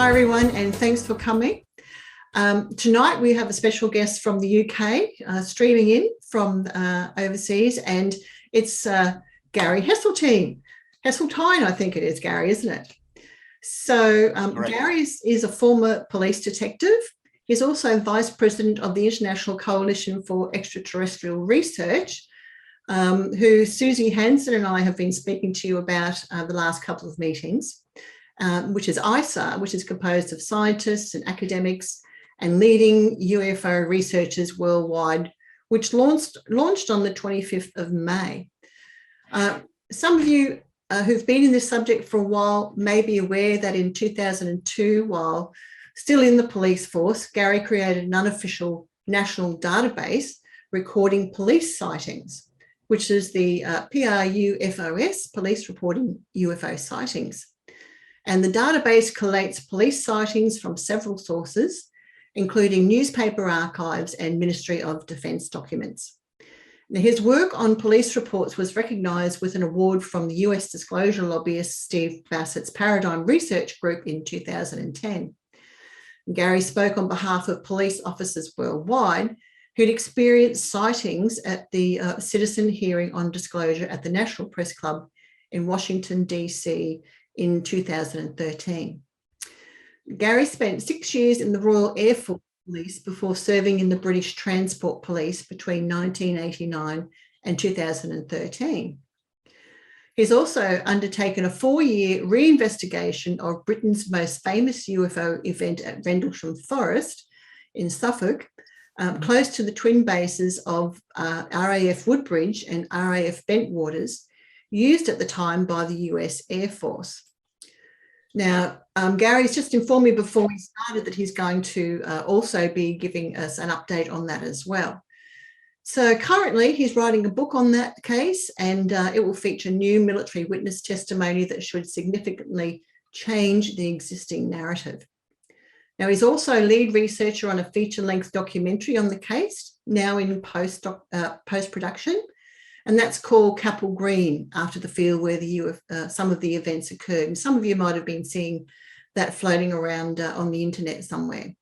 Hi everyone, and thanks for coming. Tonight we have a special guest from the UK streaming in from overseas, and it's Gary Heseltine. Heseltine, I think it is, Gary, isn't it? So Gary is a former police detective. He's also vice president of the International Coalition for Extraterrestrial Research, who Susie Hansen and I have been speaking to you about the last couple of meetings, which is ICER, which is composed of scientists and academics and leading UFO researchers worldwide, which launched on the 25th of May. Some of you who've been in this subject for a while may be aware that in 2002, while still in the police force, Gary created an unofficial national database recording police sightings, which is the PRUFOS, Police Reporting UFO Sightings. And the database collates police sightings from several sources, including newspaper archives and Ministry of Defence documents. Now, his work on police reports was recognised with an award from the US disclosure lobbyist Steve Bassett's Paradigm Research Group in 2010. Gary spoke on behalf of police officers worldwide who'd experienced sightings at the citizen hearing on disclosure at the National Press Club in Washington, DC in 2013. Gary spent 6 years in the Royal Air Force Police before serving in the British Transport Police between 1989 and 2013. He's also undertaken a 4-year reinvestigation of Britain's most famous UFO event at Rendlesham Forest in Suffolk, close to the twin bases of RAF Woodbridge and RAF Bentwaters, used at the time by the US Air Force. Now, Gary's just informed me before we started that he's going to also be giving us an update on that as well. So currently he's writing a book on that case, and it will feature new military witness testimony that should significantly change the existing narrative. Now, he's also lead researcher on a feature-length documentary on the case, now in post-production, and that's called Capel Green, after the field where some of the events occurred. And some of you might have been seeing that floating around on the internet somewhere.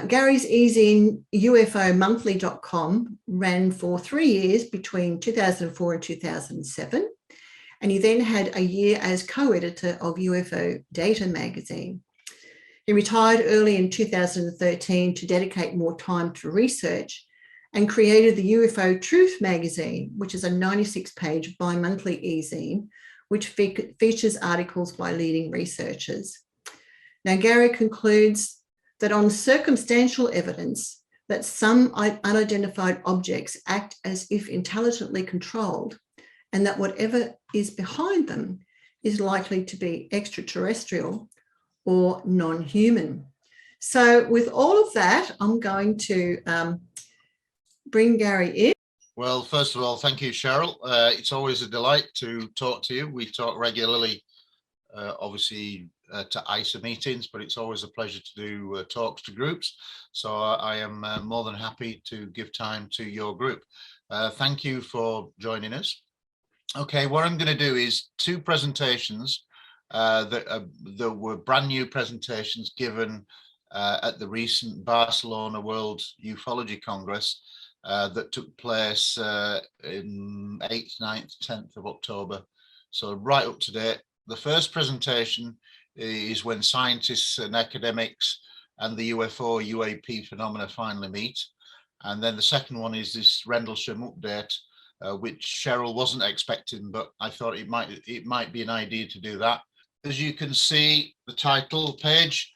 Gary's e-zine UFOmonthly.com ran for 3 years between 2004 and 2007, and he then had a year as co-editor of UFO Data magazine. He retired early in 2013 to dedicate more time to research and created the UFO Truth magazine, which is a 96-page bi-monthly e-zine, which features articles by leading researchers. Now, Gary concludes that on circumstantial evidence that some unidentified objects act as if intelligently controlled, and that whatever is behind them is likely to be extraterrestrial or non-human. So with all of that, I'm going to bring Gary in. Well, first of all, thank you, Cheryl. It's always a delight to talk to you. We talk regularly, obviously, to ICER meetings, but it's always a pleasure to do talks to groups. So I am more than happy to give time to your group. Thank you for joining us. Okay, what I'm going to do is 2 presentations that were brand new presentations given at the recent Barcelona World Ufology Congress that took place in 8th, 9th, 10th of October. So right up to date. The first presentation is when scientists and academics and the UFO UAP phenomena finally meet. And then the second one is this Rendlesham update, which Cheryl wasn't expecting, but I thought it might be an idea to do that. As you can see, the title page,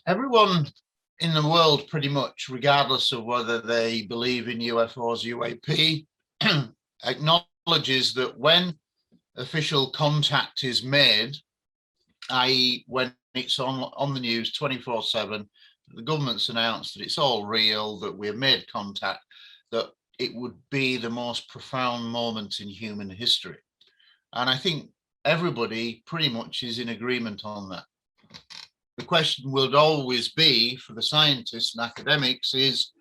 everyone in the world pretty much, regardless of whether they believe in UFOs, UAP, acknowledges that when official contact is made, i.e. when it's on the news 24/7, the government's announced that it's all real, that we've made contact, that it would be the most profound moment in human history. And I think everybody pretty much is in agreement on that. The question will always be for the scientists and academics is,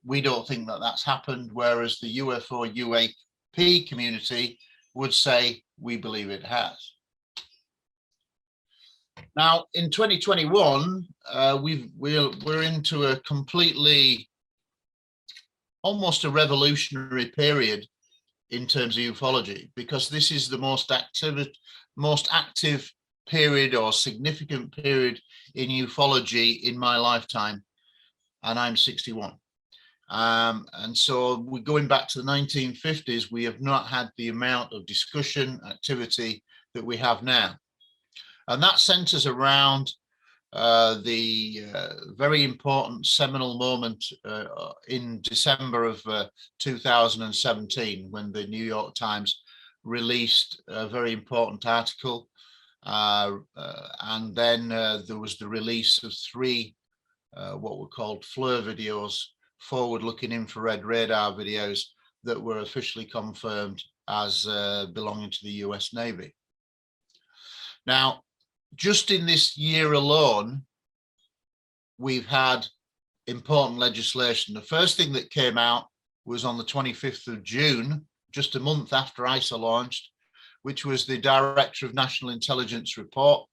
we don't think that that's happened, whereas the UFO UAP community would say we believe it has. Now, in 2021, we're into a completely, almost a revolutionary period in terms of ufology, because this is the most active period or significant period in ufology in my lifetime, and I'm 61. And so we're going back to the 1950s. We have not had the amount of discussion activity that we have now. And that centers around the very important seminal moment in December of 2017, when the New York Times released a very important article. And then there was the release of 3 what were called FLIR videos, forward-looking infrared radar videos, that were officially confirmed as belonging to the US Navy. Now, just in this year alone, we've had important legislation. The first thing that came out was on the 25th of June, just a month after ICER launched, which was the Director of National Intelligence report,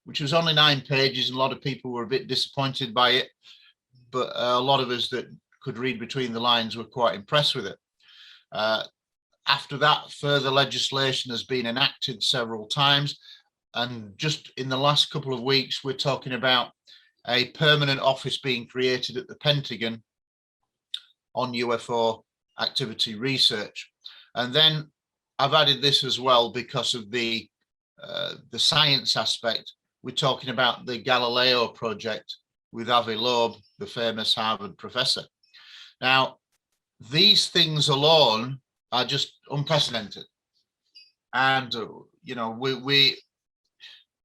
which was only 9 pages, and a lot of people were a bit disappointed by it, but a lot of us that could read between the lines were quite impressed with it. After that, further legislation has been enacted several times, and just in the last couple of weeks, we're talking about a permanent office being created at the Pentagon on UFO activity research. And then I've added this as well because of the science aspect. We're talking about the Galileo project with Avi Loeb, the famous Harvard professor. Now, these things alone are just unprecedented. And, you know,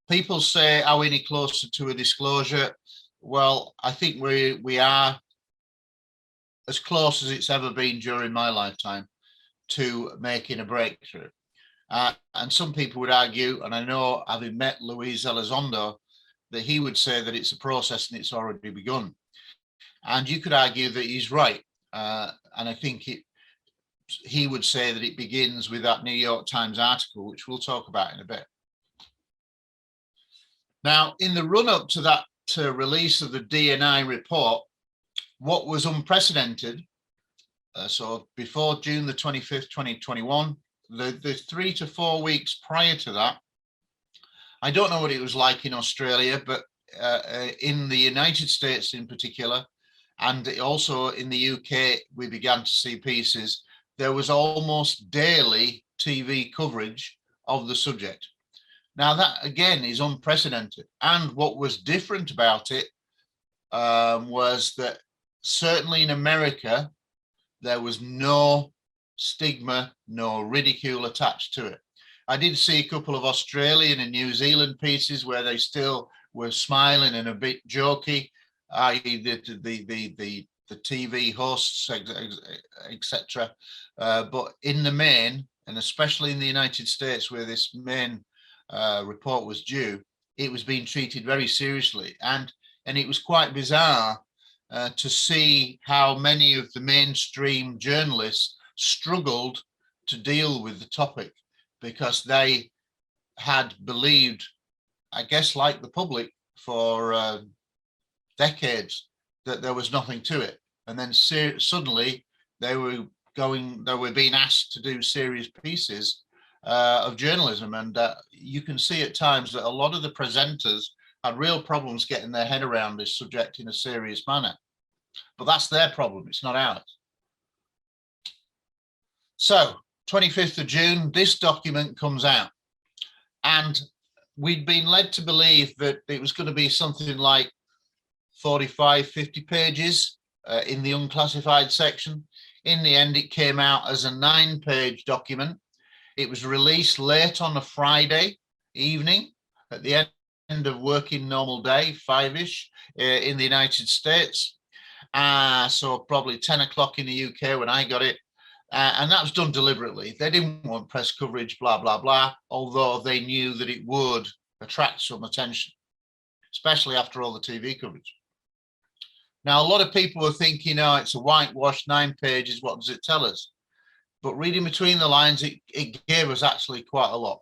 people say, are we any closer to a disclosure? Well, I think we are as close as it's ever been during my lifetime to making a breakthrough. And some people would argue, and I know, having met Luis Elizondo, that he would say that it's a process and it's already begun. And you could argue that he's right. And I think he would say that it begins with that New York Times article, which we'll talk about in a bit. Now, in the run-up to that release of the DNI report, what was unprecedented, so before June the 25th, 2021, the 3 to 4 weeks prior to that, I don't know what it was like in Australia, but in the United States in particular, and also in the UK, we began to see pieces. There was almost daily TV coverage of the subject. Now, that again is unprecedented. And what was different about it was that certainly in America, there was no stigma, no ridicule attached to it. I did see a couple of Australian and New Zealand pieces where they still were smiling and a bit jokey, i.e. the TV hosts, etc. But in the main, and especially in the United States where this main report was due, it was being treated very seriously. And it was quite bizarre to see how many of the mainstream journalists struggled to deal with the topic, because they had believed, I guess like the public, for decades that there was nothing to it. And then suddenly they were being asked to do serious pieces of journalism. And you can see at times that a lot of the presenters had real problems getting their head around this subject in a serious manner. But that's their problem, it's not ours. So 25th of June, this document comes out. And we'd been led to believe that it was going to be something like 45, 50 pages in the unclassified section. In the end, it came out as a 9-page document. It was released late on a Friday evening at the end of working normal day, 5-ish in the United States. So probably 10 o'clock in the UK when I got it. And that was done deliberately. They didn't want press coverage, blah, blah, blah, although they knew that it would attract some attention, especially after all the TV coverage. Now, a lot of people were thinking, oh, it's a whitewash, 9 pages, what does it tell us? But reading between the lines, it gave us actually quite a lot.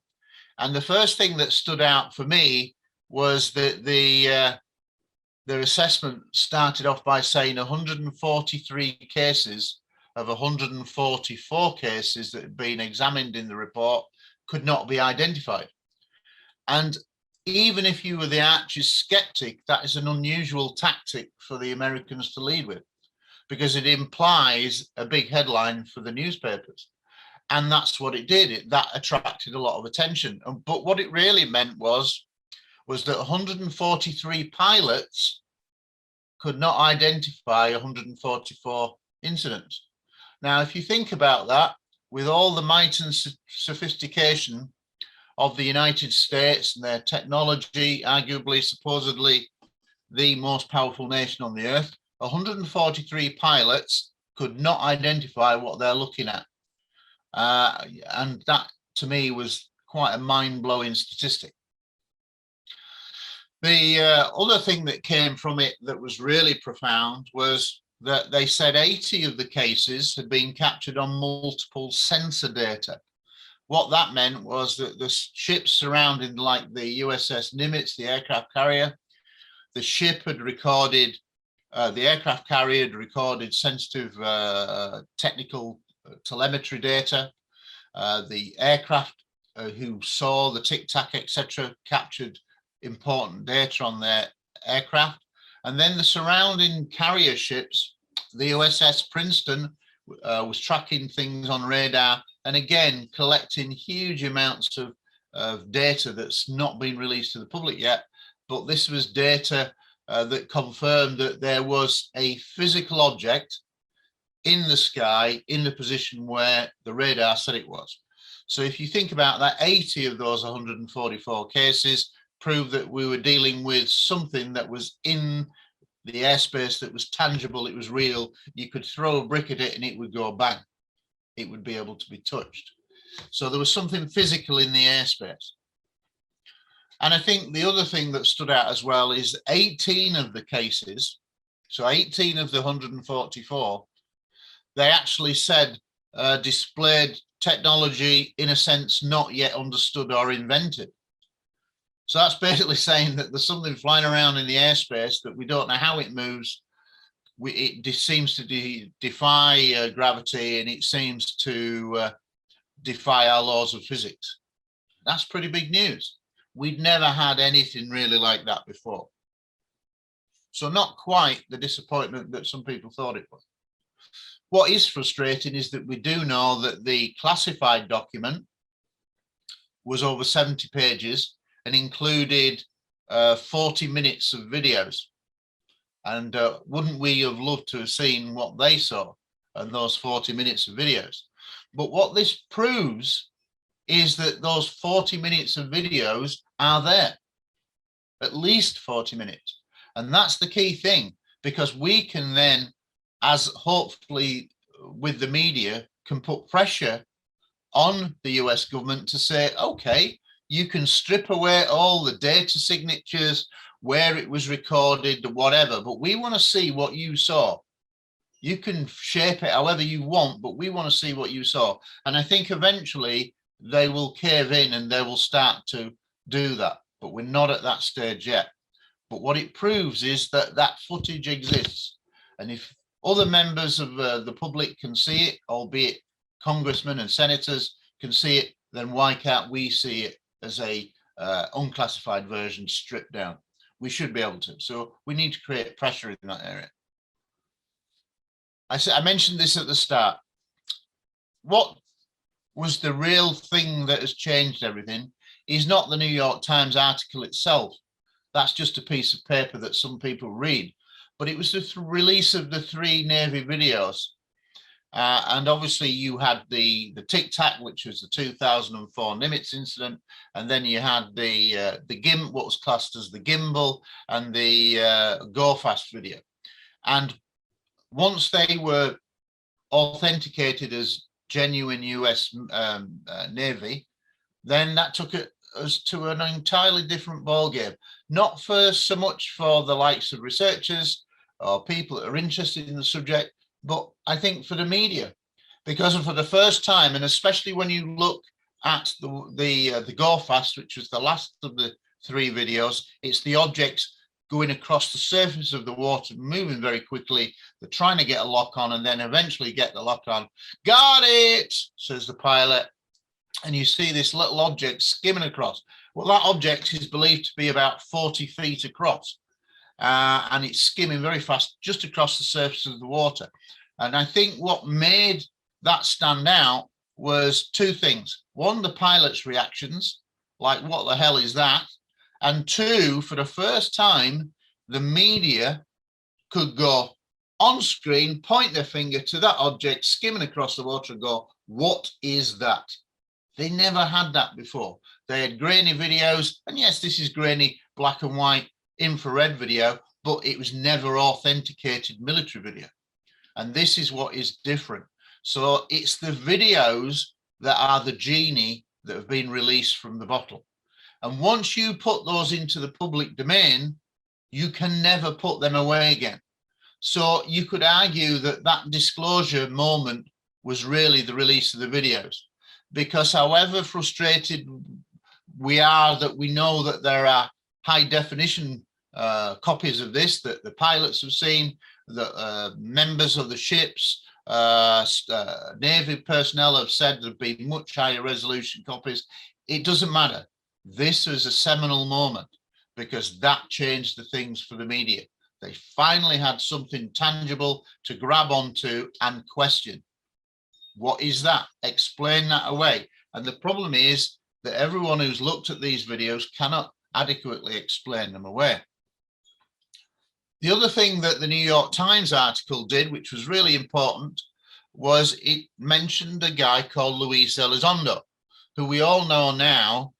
And the first thing that stood out for me was that their assessment started off by saying 143 cases of 144 cases that had been examined in the report could not be identified. And even if you were the archest skeptic, that is an unusual tactic for the Americans to lead with, because it implies a big headline for the newspapers. And that's what it did. That attracted a lot of attention. But what it really meant was that 143 pilots could not identify 144 incidents. Now, if you think about that, with all the might and sophistication of the United States and their technology, arguably, supposedly the most powerful nation on the earth, 143 pilots could not identify what they're looking at. And that, to me, was quite a mind-blowing statistic. The other thing that came from it that was really profound was that they said 80 of the cases had been captured on multiple sensor data. What that meant was that the ships surrounding, like the USS Nimitz, the aircraft carrier, the ship had recorded, the aircraft carrier had recorded sensitive technical telemetry data. The aircraft who saw the tic-tac, etc., captured important data on their aircraft. And then the surrounding carrier ships, the USS Princeton was tracking things on radar, and again, collecting huge amounts of data that's not been released to the public yet. But this was data that confirmed that there was a physical object in the sky in the position where the radar said it was. So if you think about that, 80 of those 144 cases proved that we were dealing with something that was in the airspace, that was tangible, it was real. You could throw a brick at it and it would go bang. It would be able to be touched. So there was something physical in the airspace. And I think the other thing that stood out as well is 18 of the cases, so 18 of the 144, they actually said displayed technology, in a sense, not yet understood or invented. So that's basically saying that there's something flying around in the airspace that we don't know how it moves. It seems to defy gravity, and it seems to defy our laws of physics. That's pretty big news. We'd never had anything really like that before. So not quite the disappointment that some people thought it was. What is frustrating is that we do know that the classified document was over 70 pages and included 40 minutes of videos. And wouldn't we have loved to have seen what they saw in those 40 minutes of videos? But what this proves is that those 40 minutes of videos are there, at least 40 minutes. And that's the key thing, because we can then, as hopefully with the media, can put pressure on the US government to say, okay, you can strip away all the data signatures, where it was recorded, whatever, but we want to see what you saw. You can shape it however you want, but we want to see what you saw. And I think eventually they will cave in and they will start to do that, but we're not at that stage yet. But what it proves is that that footage exists. And if other members of the public can see it, albeit congressmen and senators can see it, then why can't we see it as a unclassified version stripped down? We should be able to. So we need to create pressure in that area. I mentioned this at the start. What was the real thing that has changed everything is not the New York Times article itself. That's just a piece of paper that some people read. But it was the release of the 3 Navy videos. And obviously you had the tic-tac, which was the 2004 Nimitz incident, and then you had the gimbal, what was classed as the gimbal, and the go fast video. And once they were authenticated as genuine US Navy, then that took us to an entirely different ballgame. Not for so much for the likes of researchers or people that are interested in the subject, but I think for the media, because for the first time, and especially when you look at the go fast, which was the last of the 3 videos. It's the objects going across the surface of the water, moving very quickly. They're trying to get a lock on and then eventually get the lock on. Got it, says the pilot. And you see this little object skimming across. Well, that object is believed to be about 40 feet across. And it's skimming very fast just across the surface of the water. And I think what made that stand out was 2 things. One, the pilot's reactions, like, what the hell is that? And 2, for the first time, the media could go on screen, point their finger to that object skimming across the water and go, what is that? They never had that before. They had grainy videos, and yes, this is grainy black and white infrared video, but it was never authenticated military video. And this is what is different. So it's the videos that are the genie that have been released from the bottle. And once you put those into the public domain, you can never put them away again. So you could argue that that disclosure moment was really the release of the videos, because however frustrated we are that we know that there are high definition copies of this that the pilots have seen, that members of the ships, Navy personnel have said there have been much higher resolution copies. It doesn't matter. This was a seminal moment because that changed the things for the media. They finally had something tangible to grab onto and question. What is that? Explain that away. And the problem is that everyone who's looked at these videos cannot adequately explain them away. The other thing that the New York Times article did, which was really important, was it mentioned a guy called Luis Elizondo, who we all know now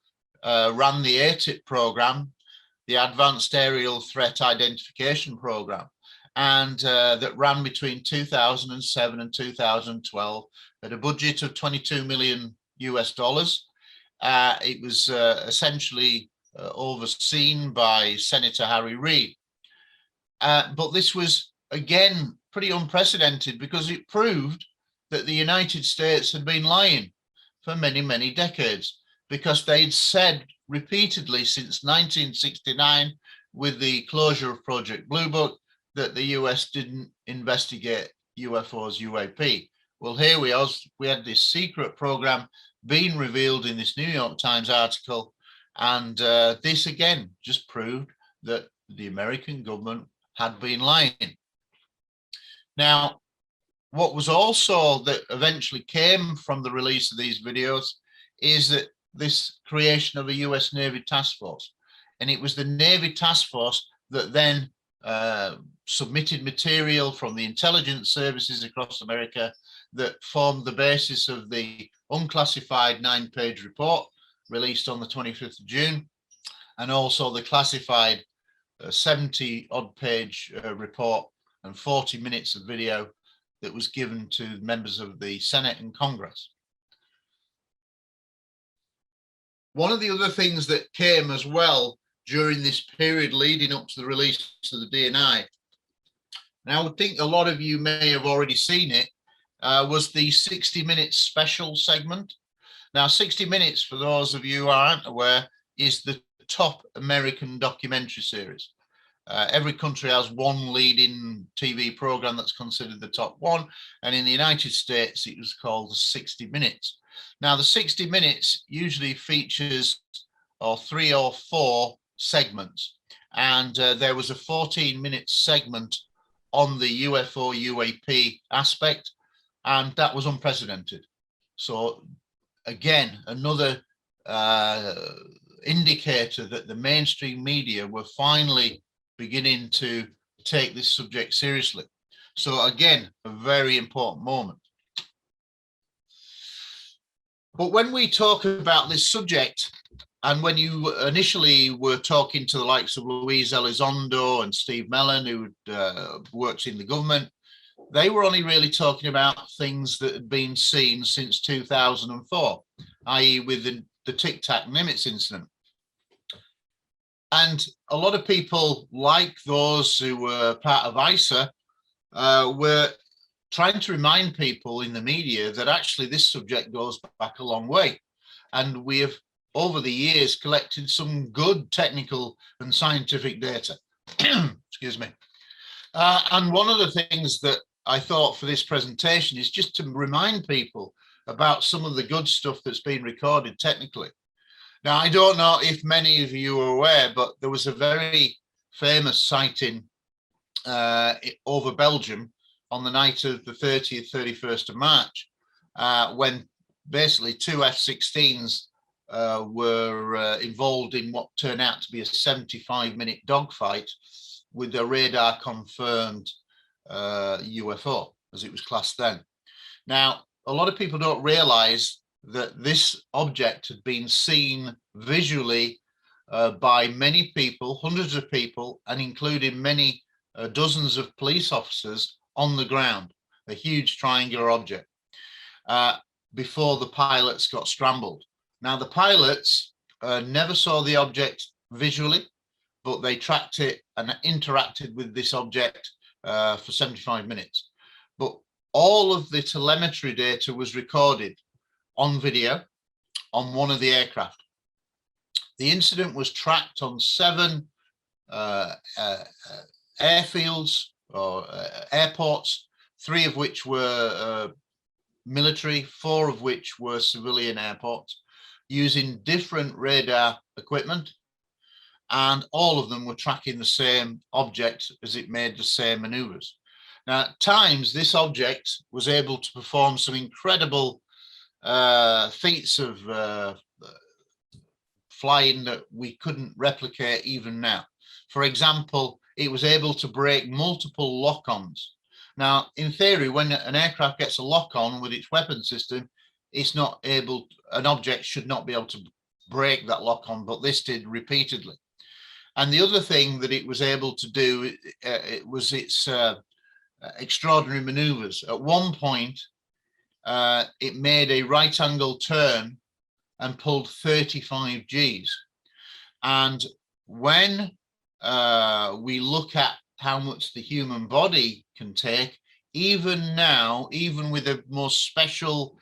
ran the AATIP program, the Advanced Aerial Threat Identification program, and that ran between 2007 and 2012 at a budget of $22 million US. It was essentially overseen by Senator Harry Reid. But this was, again, pretty unprecedented because it proved that the United States had been lying for many, many decades, because they'd said repeatedly since 1969 with the closure of Project Blue Book that the US didn't investigate UFOs, UAP. Well, here we had this secret program being revealed in this New York Times article, and this again just proved that the American government had been lying. Now, what was also that eventually came from the release of these videos is that this creation of a US Navy task force. And it was the Navy task force that then submitted material from the intelligence services across America that formed the basis of the unclassified 9-page report released on the 25th of June, and also the classified 70-odd page report and 40 minutes of video that was given to members of the Senate and Congress. One of the other things that came as well during this period leading up to the release of the DNI, and I would think a lot of you may have already seen it, was the 60 Minutes special segment. Now, 60 Minutes, for those of you who aren't aware, is the top American documentary series. Every country has one leading TV program that's considered the top one, and in the United States it was called the 60 Minutes. Now, the 60 Minutes usually features 3 or 4 segments, and there was a 14-minute segment on the UFO UAP aspect, and that was unprecedented. So again, another indicator that the mainstream media were finally beginning to take this subject seriously. So again, a very important moment. But when we talk about this subject, and when you initially were talking to the likes of Luis Elizondo and Steve Mellon, who works in the government, they were only really talking about things that had been seen since 2004, i.e. with the Tic Tac Nimitz incident. And a lot of people, like those who were part of ICER, were trying to remind people in the media that actually this subject goes back a long way. And we have over the years, collected some good technical and scientific data. Excuse me. And one of the things that I thought for this presentation is just to remind people about some of the good stuff that's been recorded technically. Now, I don't know if many of you are aware, but there was a very famous sighting over Belgium on the night of the 30th, 31st of March, when basically two F-16s were involved in what turned out to be a 75-minute dogfight with a radar confirmed UFO, as it was classed then. Now, a lot of people don't realize that this object had been seen visually by many people, hundreds of people, and including many dozens of police officers on the ground, a huge triangular object, before the pilots got scrambled. Now, the pilots never saw the object visually, but they tracked it and interacted with this object for 75 minutes. But all of the telemetry data was recorded on video on one of the aircraft. The incident was tracked on 7 airfields or airports, 3 of which were military, 4 of which were civilian airports, using different radar equipment, and all of them were tracking the same object as it made the same maneuvers. Now, at times, this object was able to perform some incredible feats of flying that we couldn't replicate even now. For example, it was able to break multiple lock-ons. Now, in theory, when an aircraft gets a lock-on with its weapon system, it's not able, an object should not be able to break that lock-on, but this did repeatedly. And the other thing that it was able to do, it was its extraordinary maneuvers. At one point, it made a right angle turn and pulled 35 Gs. And when we look at how much the human body can take, even now, even with the most special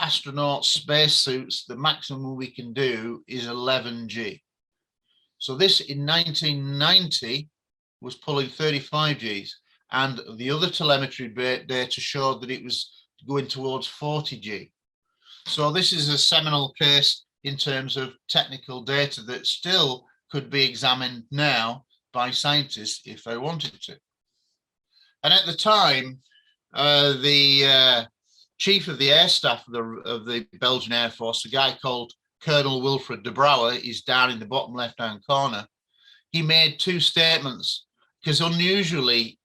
astronaut spacesuits, the maximum we can do is 11 G. So this in 1990 was pulling 35 Gs, and the other telemetry data showed that it was going towards 40 G. So this is a seminal case in terms of technical data that still could be examined now by scientists if they wanted to. And at the time, the chief of the air staff of the Belgian Air Force, a guy called Colonel Wilfred de Brouwer, is down in the bottom left-hand corner. He made 2 statements because unusually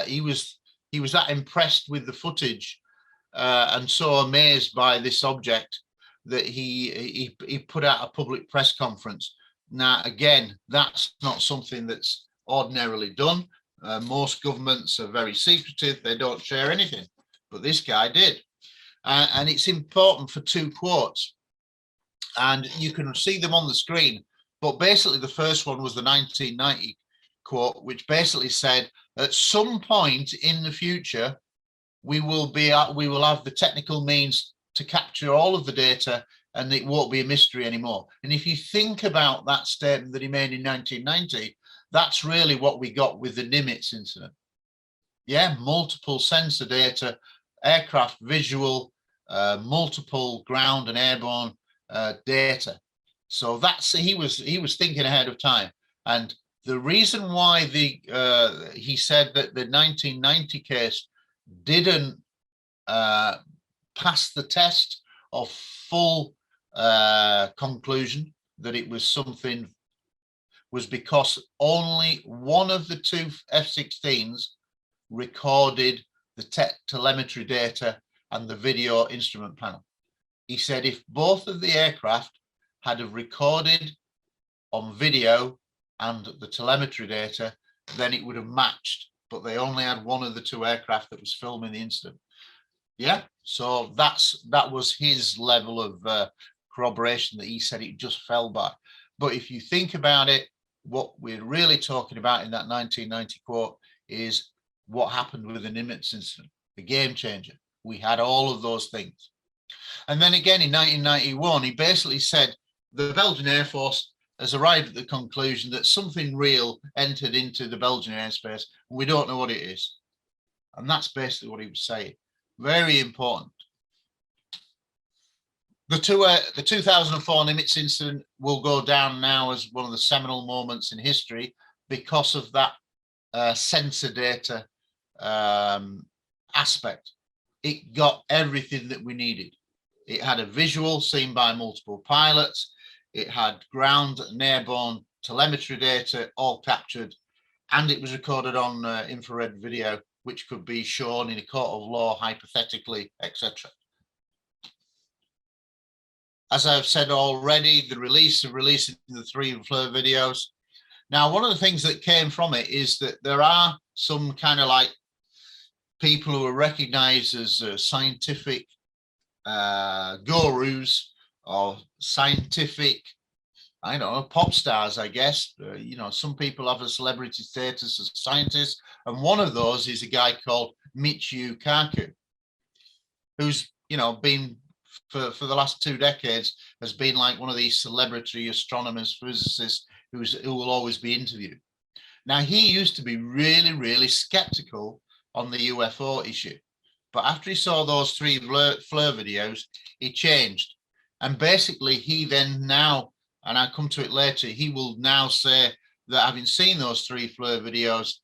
he was that impressed with the footage and so amazed by this object that he put out a public press conference. Now, again, that's not something that's ordinarily done. Most governments are very secretive. They don't share anything, but this guy did. And it's important for 2 quotes. And you can see them on the screen. But basically, the first one was the 1990 quote, which basically said, at some point in the future, we will have the technical means to capture all of the data, and it won't be a mystery anymore. And if you think about that statement that he made in 1990, that's really what we got with the Nimitz incident. Yeah, multiple sensor data, aircraft visual, multiple ground and airborne data. So that's he was thinking ahead of time. And the reason why he said that the 1990 case didn't pass the test of full conclusion that it was something was because only one of the 2 F-16s recorded the telemetry data and the video instrument panel. He said if both of the aircraft had have recorded on video and the telemetry data, then it would have matched, but they only had one of the 2 aircraft that was filming the incident. Yeah, so that was his level of corroboration that he said it just fell by. But if you think about it, what we're really talking about in that 1990 quote is what happened with the Nimitz incident, the game changer. We had all of those things. And then again in 1991, he basically said the Belgian Air Force has arrived at the conclusion that something real entered into the Belgian airspace. We don't know what it is. And that's basically what he was saying. Very important. The 2004 Nimitz incident will go down now as one of the seminal moments in history because of that sensor data aspect. It got everything that we needed. It had a visual seen by multiple pilots. It had ground and airborne telemetry data all captured, and it was recorded on infrared video, which could be shown in a court of law, hypothetically, etc. As I've said already, the releasing the 3 FLIR videos. Now, one of the things that came from it is that there are some kind of like people who are recognized as scientific gurus or scientific, I don't know, pop stars, I guess. You know, some people have a celebrity status as scientists, and one of those is a guy called Michio Kaku, who's, you know, been for the last 2 decades has been like one of these celebrity astronomers, physicists who will always be interviewed. Now, he used to be really, really skeptical on the UFO issue, but after he saw those 3 FLIR videos, he changed. And basically, he then now, and I'll come to it later, he will now say that having seen those 3 FLIR videos,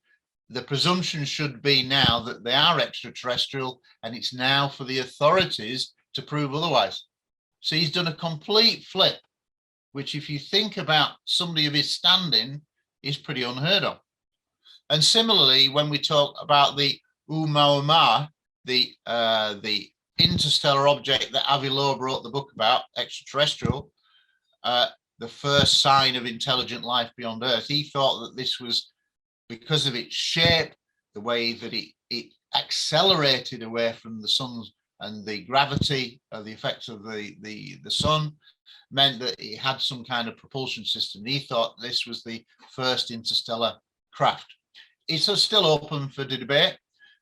the presumption should be now that they are extraterrestrial, and it's now for the authorities to prove otherwise. So he's done a complete flip, which if you think about somebody of his standing, is pretty unheard of. And similarly, when we talk about the Oumuamua, the interstellar object that Avi Loeb wrote the book about, extraterrestrial, the first sign of intelligent life beyond Earth, he thought that this was because of its shape, the way that it accelerated away from the sun, and the gravity of the effects of the sun meant that it had some kind of propulsion system. He thought this was the first interstellar craft. It's still open for debate,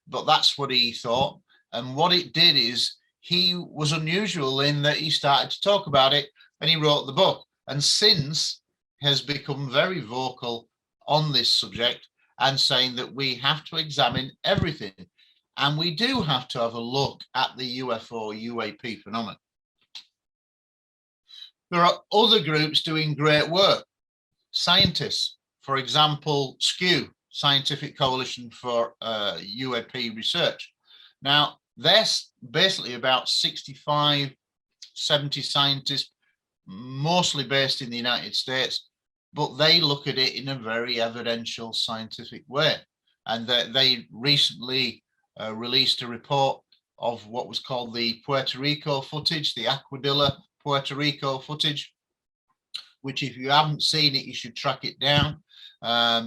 but that's what he thought. And what it did is he was unusual in that he started to talk about it, and he wrote the book, and since has become very vocal on this subject and saying that we have to examine everything. And we do have to have a look at the UFO UAP phenomenon. There are other groups doing great work. Scientists, for example, SKU, Scientific Coalition for UAP Research. Now, there's basically about 65, 70 scientists, mostly based in the United States, but they look at it in a very evidential scientific way. And they recently released a report of what was called the Puerto Rico footage, the Aquadilla Puerto Rico footage, which if you haven't seen it, you should track it down,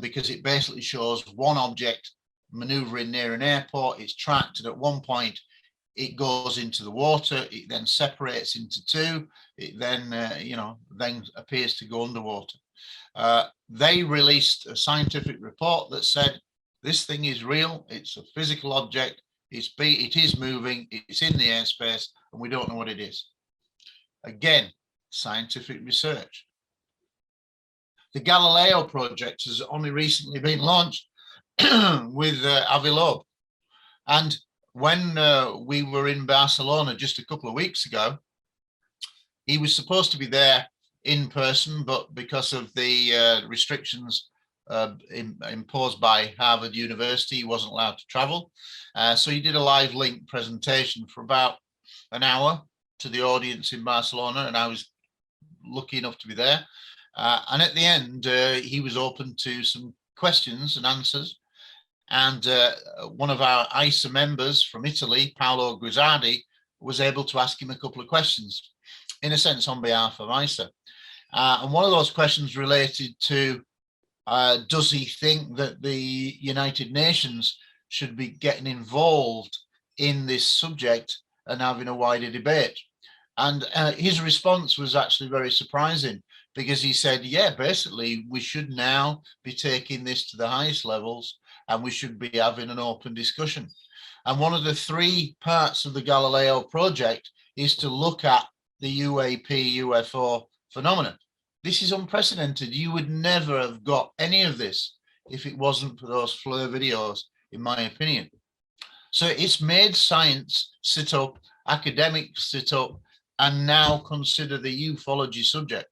because it basically shows one object maneuvering near an airport. It's tracked, and at one point it goes into the water, it then separates into 2, it then then appears to go underwater. They released a scientific report that said this thing is real, it's a physical object, it is moving, it's in the airspace, and we don't know what it is. Again, scientific research. The Galileo project has only recently been launched with Avi Loeb. And when we were in Barcelona just a couple of weeks ago, he was supposed to be there in person, but because of the restrictions imposed by Harvard University, he wasn't allowed to travel. So he did a live link presentation for about an hour to the audience in Barcelona, and I was lucky enough to be there. And at the end, he was open to some questions and answers. And one of our ICER members from Italy, Paolo Guzzardi, was able to ask him a couple of questions, in a sense, on behalf of ICER. And one of those questions related to, does he think that the United Nations should be getting involved in this subject and having a wider debate? And his response was actually very surprising, because he said, yeah, basically, we should now be taking this to the highest levels, and we should be having an open discussion. And one of the 3 parts of the Galileo project is to look at the UAP UFO phenomenon. This is unprecedented. You would never have got any of this if it wasn't for those FLIR videos, in my opinion. So it's made science sit up, academics sit up, and now consider the ufology subject.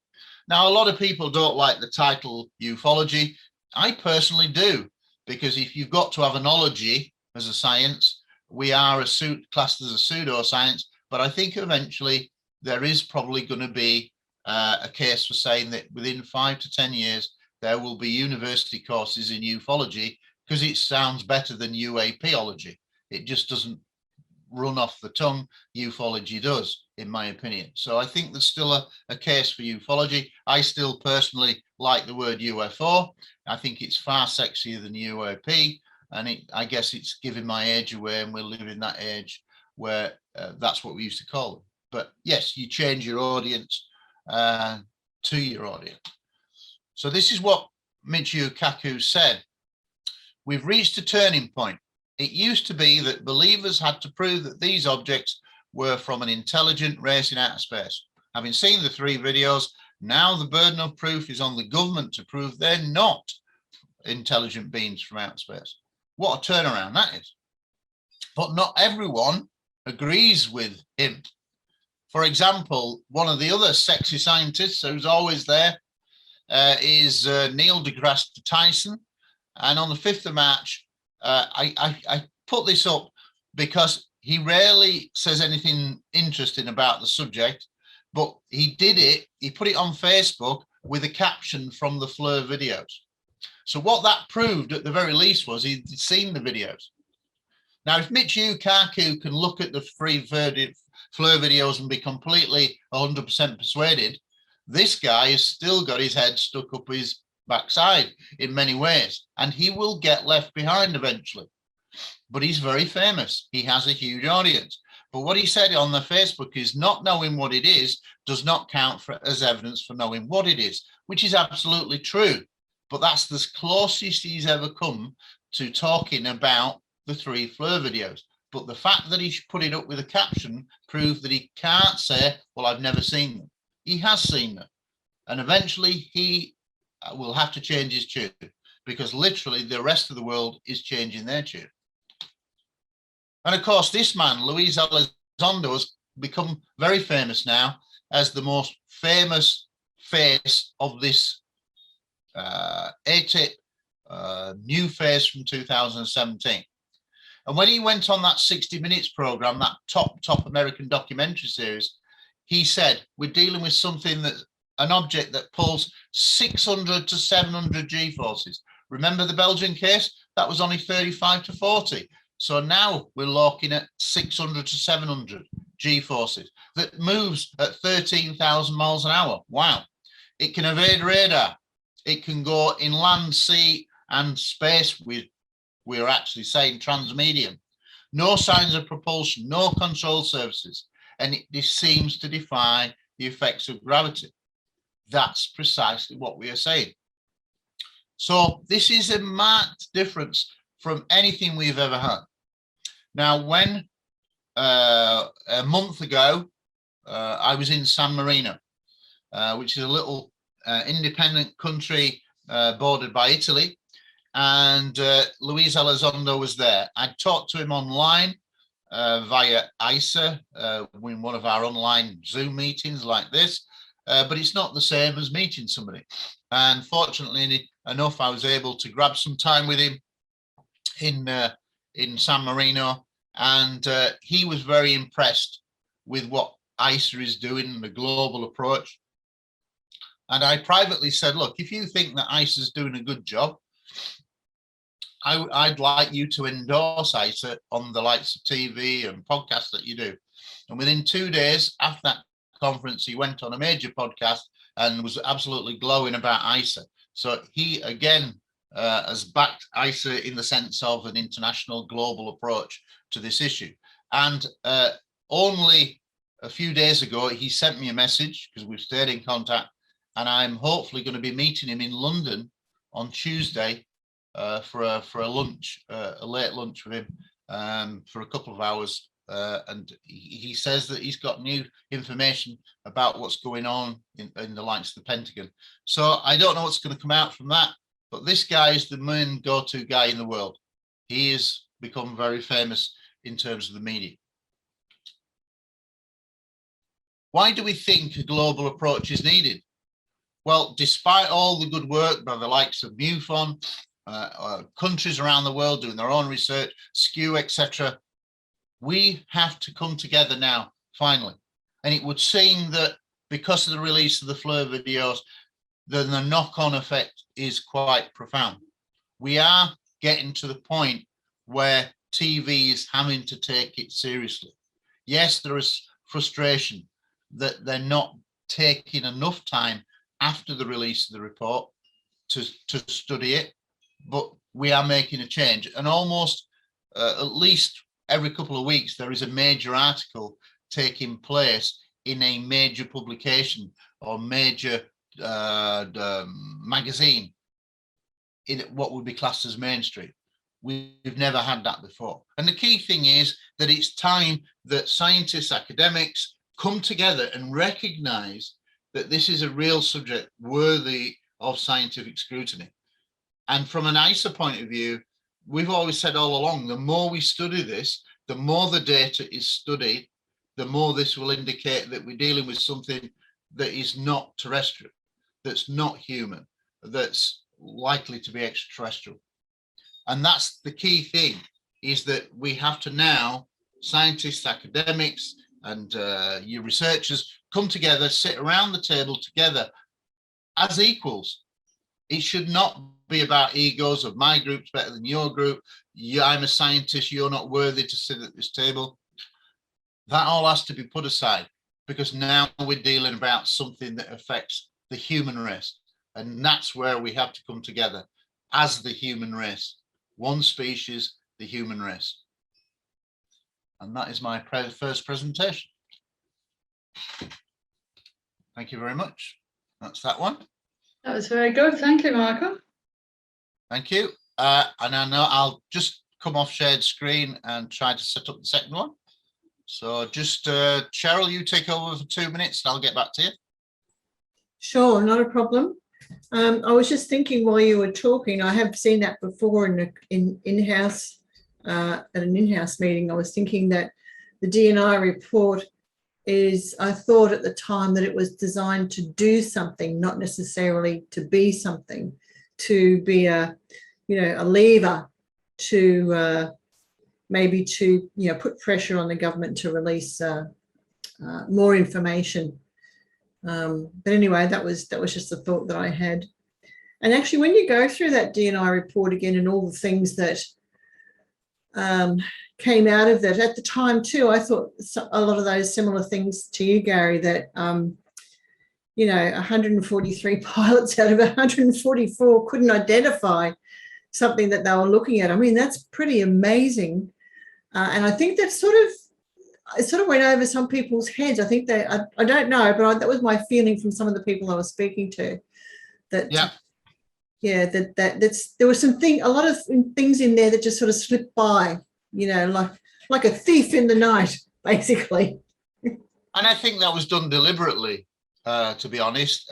Now, a lot of people don't like the title ufology. I personally do, because if you've got to have an ology as a science, we are classed as a pseudoscience, but I think eventually there is probably going to be a case for saying that within 5 to 10 years, there will be university courses in ufology, because it sounds better than UAPology. It just doesn't run off the tongue. Ufology does, in my opinion. So I think there's still a case for ufology. I still personally like the word UFO. I think it's far sexier than UAP, and I guess it's giving my age away, and we're living that age where that's what we used to call it. But yes, you change your audience to your audience. So this is what Michio Kaku said. We've reached a turning point. It used to be that believers had to prove that these objects were from an intelligent race in outer space. Having seen the 3 videos, now the burden of proof is on the government to prove they're not intelligent beings from outer space. What a turnaround that is. But not everyone agrees with him. For example, one of the other sexy scientists who's always there is Neil deGrasse Tyson. And on the 5th of March, I put this up because he rarely says anything interesting about the subject, but he did it. He put it on Facebook with a caption from the FLIR videos. So what that proved at the very least was he'd seen the videos. Now, if Michio Kaku can look at the FLIR videos and be completely 100% persuaded, this guy has still got his head stuck up his backside in many ways, and he will get left behind eventually. But he's very famous. He has a huge audience. But what he said on the Facebook is not knowing what it is does not count as evidence for knowing what it is, which is absolutely true. But that's the closest he's ever come to talking about the 3 FLIR videos. But the fact that he put it up with a caption proved that he can't say, well, I've never seen them. He has seen them. And eventually he will have to change his tune, because literally the rest of the world is changing their tune. And of course, this man, Luis Elizondo, has become very famous now as the most famous face of this AATIP new phase from 2017. And when he went on that 60 Minutes program, that top American documentary series, he said, we're dealing with something that an object that pulls 600 to 700 G-forces. Remember the Belgian case? That was only 35 to 40. So now we're looking at 600 to 700 G-forces that moves at 13,000 miles an hour. Wow. It can evade radar. It can go in land, sea, and space. We're actually saying transmedium. No signs of propulsion, no control surfaces. And this seems to defy the effects of gravity. That's precisely what we are saying. So this is a marked difference from anything we've ever had. Now, when a month ago, I was in San Marino, which is a little independent country bordered by Italy, and Luis Elizondo was there. I talked to him online via ICER in one of our online Zoom meetings like this. But it's not the same as meeting somebody. And fortunately enough, I was able to grab some time with him in San Marino, and he was very impressed with what ICER is doing, the global approach. And I privately said, look, if you think that ICER is doing a good job, I'd like you to endorse ICER on the likes of TV and podcasts that you do. And within 2 days after that conference, he went on a major podcast and was absolutely glowing about ICER. So he again has backed ICER in the sense of an international global approach to this issue. And only a few days ago, he sent me a message, because we've stayed in contact, and I'm hopefully going to be meeting him in London on Tuesday for a lunch, a late lunch with him for a couple of hours and he says that he's got new information about what's going on in the likes of the Pentagon. So I don't know what's going to come out from that, but this guy is the main go-to guy in the world. He has become very famous in terms of the media. Why do we think a global approach is needed? Well, despite all the good work by the likes of MUFON, countries around the world doing their own research, SKU, etc., we have to come together now, finally. And it would seem that because of the release of the FLIR videos, then the knock-on effect is quite profound. We are getting to the point where TV is having to take it seriously. Yes, there is frustration that they're not taking enough time after the release of the report to study it, but we are making a change. And almost at least every couple of weeks, there is a major article taking place in a major publication or major magazine in what would be classed as mainstream. We've never had that before. And the key thing is that it's time that scientists, academics come together and recognize that this is a real subject worthy of scientific scrutiny. And from an ICER point of view, we've always said all along, the more we study this, the more the data is studied, the more this will indicate that we're dealing with something that is not terrestrial, that's not human, that's likely to be extraterrestrial. And that's the key thing, is that we have to now, scientists, academics, and your researchers come together, sit around the table together as equals. It should not be about egos of my group's better than your group. I'm a scientist, you're not worthy to sit at this table. That all has to be put aside, because now we're dealing about something that affects the human race. And that's where we have to come together as the human race. One species, the human race. And that is my first presentation. Thank you very much. That's that one. That was very good. Thank you, Michael. Thank you. And I know I'll just come off shared screen and try to set up the second one. So just, Cheryl, you take over for 2 minutes and I'll get back to you. Sure, not a problem. I was just thinking while you were talking, I have seen that before in in-house, at an in-house meeting. I was thinking that the DNI report is, I thought at the time that it was designed to do something, not necessarily to be something, to be a, a lever to maybe to, put pressure on the government to release more information. But anyway, that was just a thought that I had. And actually, when you go through that DNI report again and all the things that came out of that at the time too, I thought a lot of those similar things to you, Gary, that 143 pilots out of 144 couldn't identify something that they were looking at. I mean, that's pretty amazing. And I think that it sort of went over some people's heads. I think I don't know, but that was my feeling from some of the people I was speaking to. That there was a lot of things in there that just sort of slipped by, like a thief in the night, basically. And I think that was done deliberately, to be honest.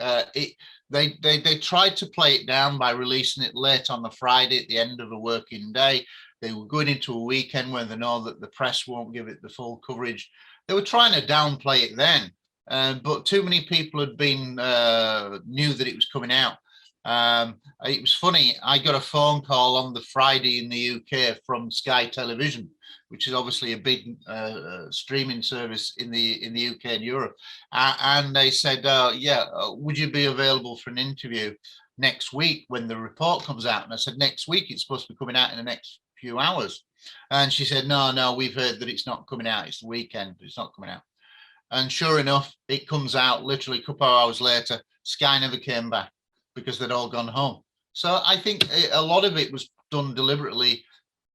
They tried to play it down by releasing it late on the Friday at the end of a working day. They were going into a weekend where they know that the press won't give it the full coverage. They were trying to downplay it then, but too many people had been knew that it was coming out. It was funny. I got a phone call on the Friday in the UK from Sky Television, which is obviously a big streaming service in the UK and Europe, and they said, would you be available for an interview next week when the report comes out? And I said, next week? It's supposed to be coming out in the next few hours. And she said, no, we've heard that it's not coming out. It's the weekend, it's not coming out. And sure enough, it comes out literally a couple of hours later. Sky never came back because they'd all gone home. So I think a lot of it was done deliberately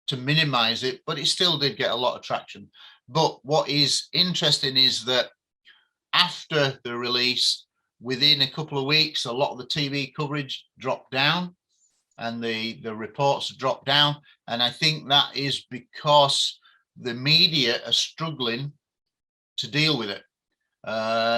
to minimize it, but it still did get a lot of traction. But what is interesting is that after the release, within a couple of weeks, a lot of the TV coverage dropped down and the reports dropped down. And I think that is because the media are struggling to deal with it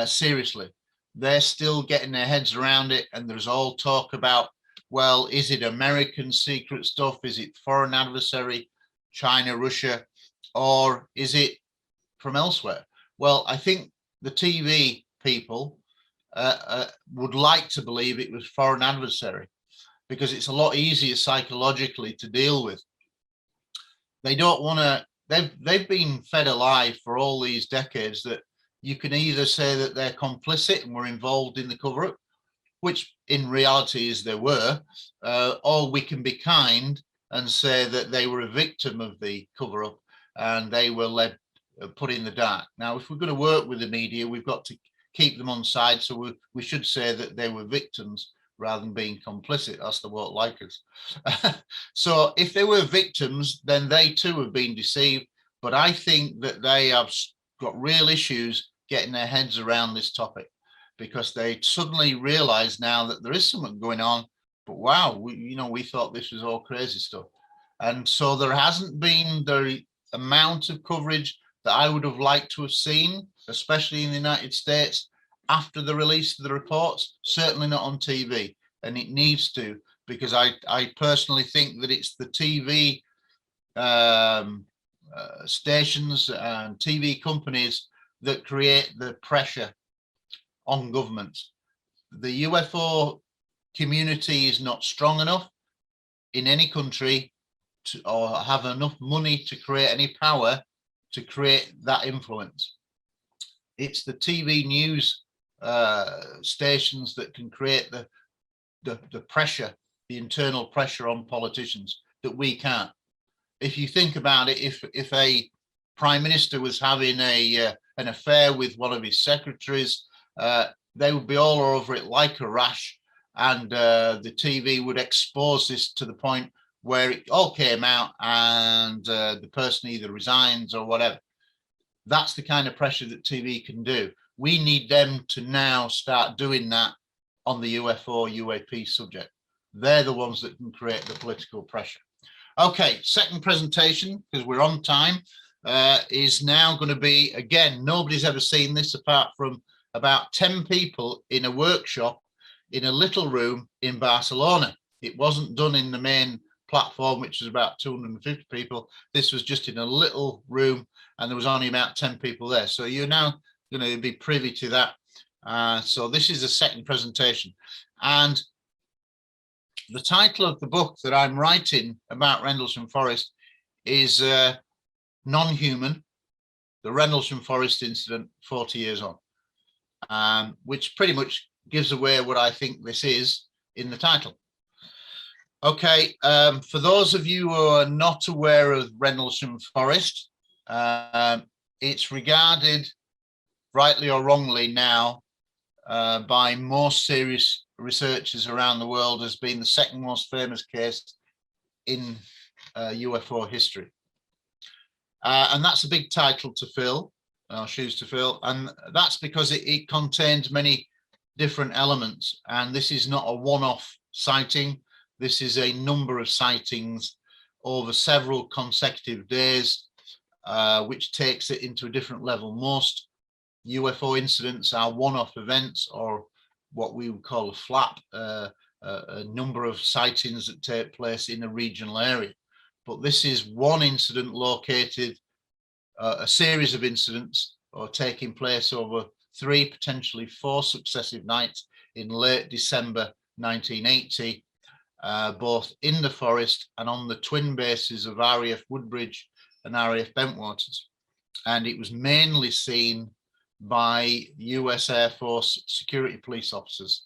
seriously. They're still getting their heads around it, and there's all talk about, well, is it American secret stuff? Is it foreign adversary, China, Russia, or is it from elsewhere? Well, I think the TV people would like to believe it was foreign adversary, because it's a lot easier psychologically to deal with. They don't want to, they've been fed a lie for all these decades that you can either say that they're complicit and were involved in the cover-up, which in reality is they were, or we can be kind and say that they were a victim of the cover-up and they were put in the dark. Now, if we're going to work with the media, we've got to keep them on side, so we should say that they were victims rather than being complicit, else they won't like us. So if they were victims, then they too have been deceived, but I think that they have got real issues getting their heads around this topic, because they suddenly realize now that there is something going on, but wow, we thought this was all crazy stuff. And so there hasn't been the amount of coverage that I would have liked to have seen, especially in the United States, after the release of the reports, certainly not on TV, and it needs to, because I personally think that it's the TV stations and TV companies that create the pressure on governments. The UFO community is not strong enough in any country to, or have enough money to create any power to create that influence. It's the TV news stations that can create the pressure, the internal pressure on politicians that we can't. If you think about it, if a prime minister was having an affair with one of his secretaries, they would be all over it like a rash, and the TV would expose this to the point where it all came out, and the person either resigns or whatever. That's the kind of pressure that TV can do. We need them to now start doing that on the UFO UAP subject. They're the ones that can create the political pressure. Okay, second presentation, because we're on time, is now going to be, again, nobody's ever seen this apart from about 10 people in a workshop in a little room in Barcelona. It wasn't done in the main platform, which was about 250 people. This was just in a little room, and there was only about 10 people there. So you're now going to be privy to that. So this is the second presentation. And the title of the book that I'm writing about Rendlesham Forest is Non-Human, the Rendlesham Forest Incident 40 years on, which pretty much gives away what I think this is in the title. Okay, for those of you who are not aware of Rendlesham Forest, it's regarded, rightly or wrongly now, by most serious researchers around the world as being the second most famous case in UFO history. And that's a big title to fill, shoes to fill, and that's because it contains many different elements, and this is not a one-off sighting. This is a number of sightings over several consecutive days, which takes it into a different level. Most UFO incidents are one-off events, or what we would call a flap, a number of sightings that take place in a regional area. But this is one incident located, a series of incidents or taking place over 3, potentially 4 successive nights in late December 1980, both in the forest and on the twin bases of RAF Woodbridge and RAF Bentwaters. And it was mainly seen by US Air Force security police officers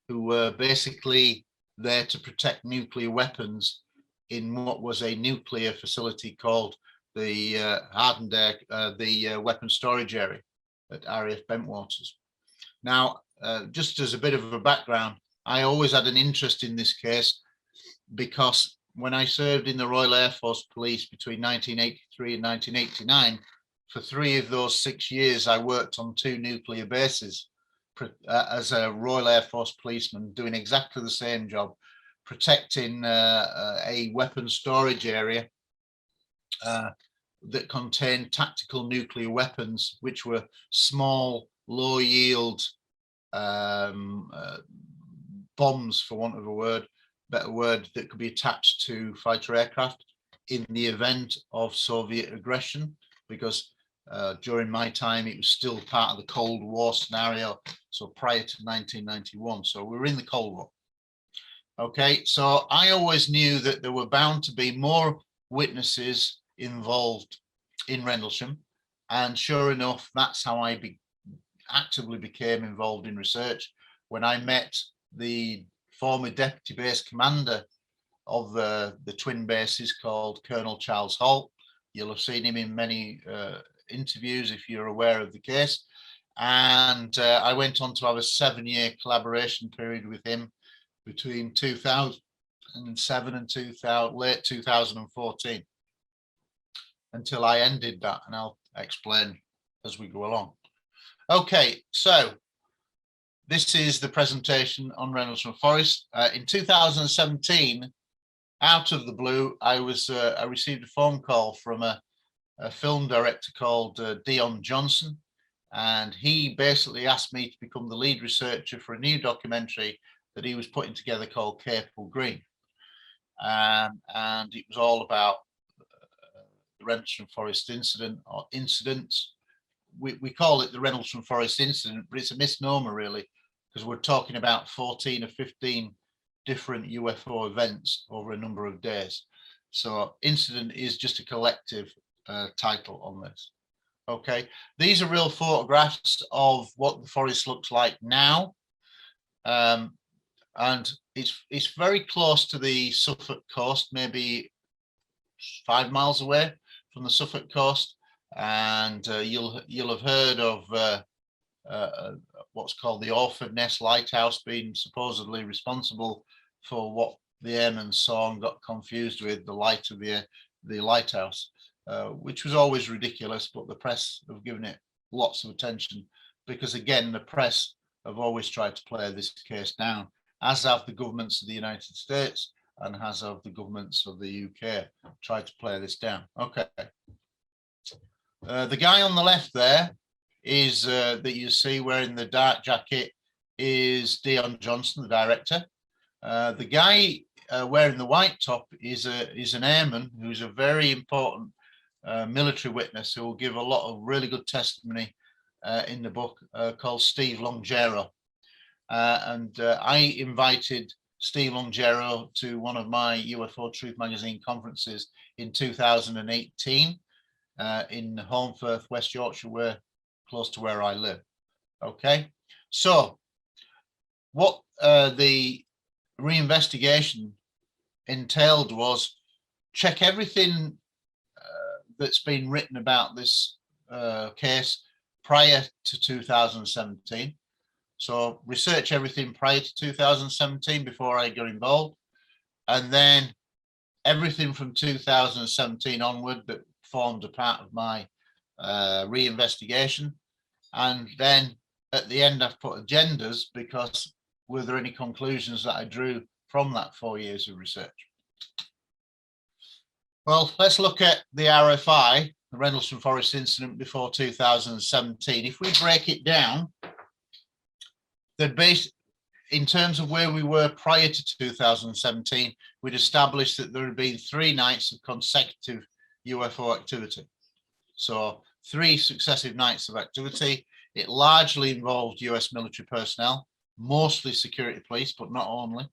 who were basically there to protect nuclear weapons in what was a nuclear facility called the the weapon storage area at RAF Bentwaters. Now, just as a bit of a background, I always had an interest in this case because when I served in the Royal Air Force Police between 1983 and 1989, for 3 of those 6 years, I worked on 2 nuclear bases as a Royal Air Force policeman, doing exactly the same job, protecting a weapons storage area that contained tactical nuclear weapons, which were small, low-yield bombs, for want of a better word, that could be attached to fighter aircraft in the event of Soviet aggression, because during my time it was still part of the Cold War scenario, so prior to 1991. So we were in the Cold War. Okay, so I always knew that there were bound to be more witnesses involved in Rendlesham, and sure enough, that's how I actively became involved in research when I met the former deputy base commander of the twin bases, called Colonel Charles Holt. You'll have seen him in many interviews if you're aware of the case. And I went on to have a 7-year collaboration period with him between 2007 and late 2014, until I ended that, and I'll explain as we go along. Okay, so this is the presentation on Rendlesham Forest. In 2017, out of the blue, I received a phone call from a film director called Dion Johnson, and he basically asked me to become the lead researcher for a new documentary that he was putting together called Capel Green, and it was all about the Rendlesham Forest incident, or incidents. We call it the Rendlesham Forest incident, but it's a misnomer really, because we're talking about 14 or 15 different UFO events over a number of days. So incident is just a collective title on this. Okay, these are real photographs of what the forest looks like now, and it's very close to the Suffolk coast, maybe 5 miles away from the Suffolk coast, and you'll have heard of what's called the Orford Nest Lighthouse being supposedly responsible for what the airmen saw and got confused with the light of the lighthouse, which was always ridiculous, but the press have given it lots of attention, because again, the press have always tried to play this case down, as have the governments of the United States and as have the governments of the UK tried to play this down. Okay. The guy on the left there is that you see wearing the dark jacket is Dion Johnson, the director. The guy wearing the white top is an airman who's a very important military witness who will give a lot of really good testimony in the book, called Steve Longero. And I invited Steve Longero to one of my UFO Truth Magazine conferences in 2018 in Holmfirth, West Yorkshire, close to where I live. Okay, so what the reinvestigation entailed was check everything that's been written about this case prior to 2017. So research everything prior to 2017 before I got involved, and then everything from 2017 onward that formed a part of my reinvestigation. And then at the end I've put agendas, because were there any conclusions that I drew from that 4 years of research? Well, let's look at the RFI, the Rendlesham Forest incident before 2017. If we break it down, in terms of where we were prior to 2017, we'd established that there had been 3 nights of consecutive UFO activity. So 3 successive nights of activity. It largely involved US military personnel, mostly security police, but not only.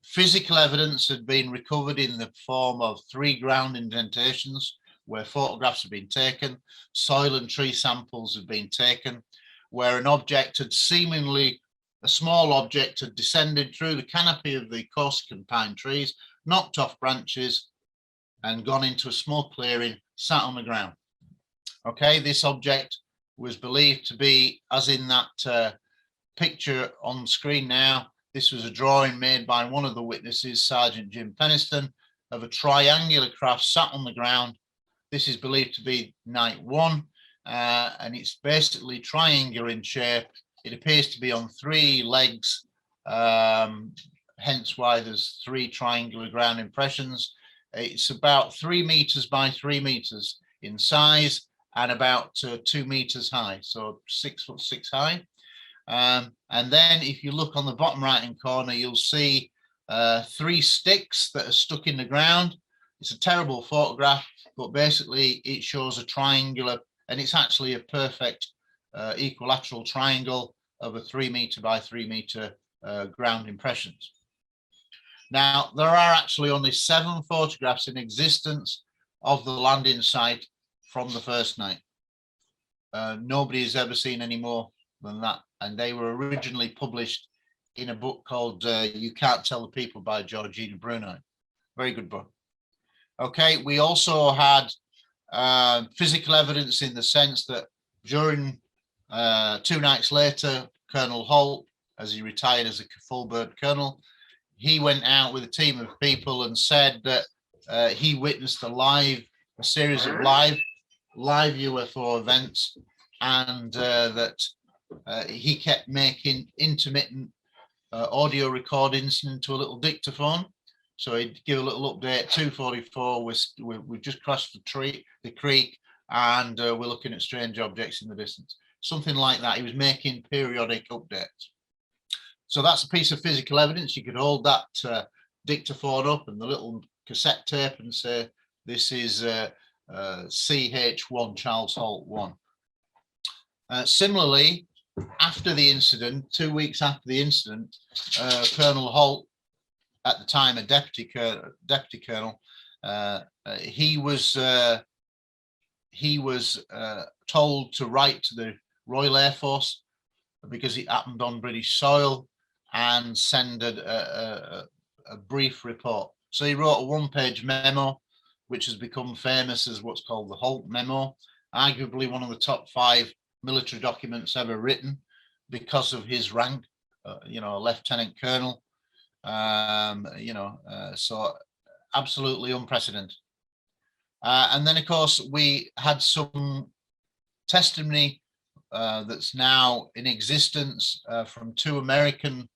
Physical evidence had been recovered in the form of 3 ground indentations where photographs had been taken, soil and tree samples had been taken, where an object had seemingly, a small object had descended through the canopy of the Corsican pine trees, knocked off branches and gone into a small clearing, sat on the ground. Okay, this object was believed to be, as in that picture on screen now, this was a drawing made by one of the witnesses, Sergeant Jim Peniston, of a triangular craft sat on the ground. This is believed to be night 1. And it's basically triangular in shape. It appears to be on 3 legs, hence why there's 3 triangular ground impressions. It's about 3 meters by 3 meters in size and about 2 meters high, so 6'6" high. And then if you look on the bottom right hand corner, you'll see 3 sticks that are stuck in the ground. It's a terrible photograph, but basically it shows a triangular, and it's actually a perfect equilateral triangle of a 3 meter by 3 meter ground impressions. Now, there are actually only 7 photographs in existence of the landing site from the first night. Nobody has ever seen any more than that, and they were originally published in a book called You Can't Tell the People by Georgina Bruno. Very good book. Okay, we also had physical evidence in the sense that during 2 nights later, Colonel Holt, as he retired as a full bird colonel, he went out with a team of people and said that he witnessed a series of live UFO events, and that he kept making intermittent audio recordings into a little dictaphone. So he'd give a little update. 2:44, we've just crossed the creek, and we're looking at strange objects in the distance. Something like that. He was making periodic updates. So that's a piece of physical evidence. You could hold that dictaphone up and the little cassette tape and say, this is CH1, Charles Holt 1. Similarly, after the incident, 2 weeks after the incident, Colonel Holt, at the time a deputy colonel, he was told to write to the Royal Air Force because it happened on British soil, and send a brief report. So he wrote a 1-page memo, which has become famous as what's called the Holt Memo, arguably one of the top 5 military documents ever written because of his rank, you know, a lieutenant colonel, you know, so absolutely unprecedented. And then, of course, we had some testimony that's now in existence from 2 American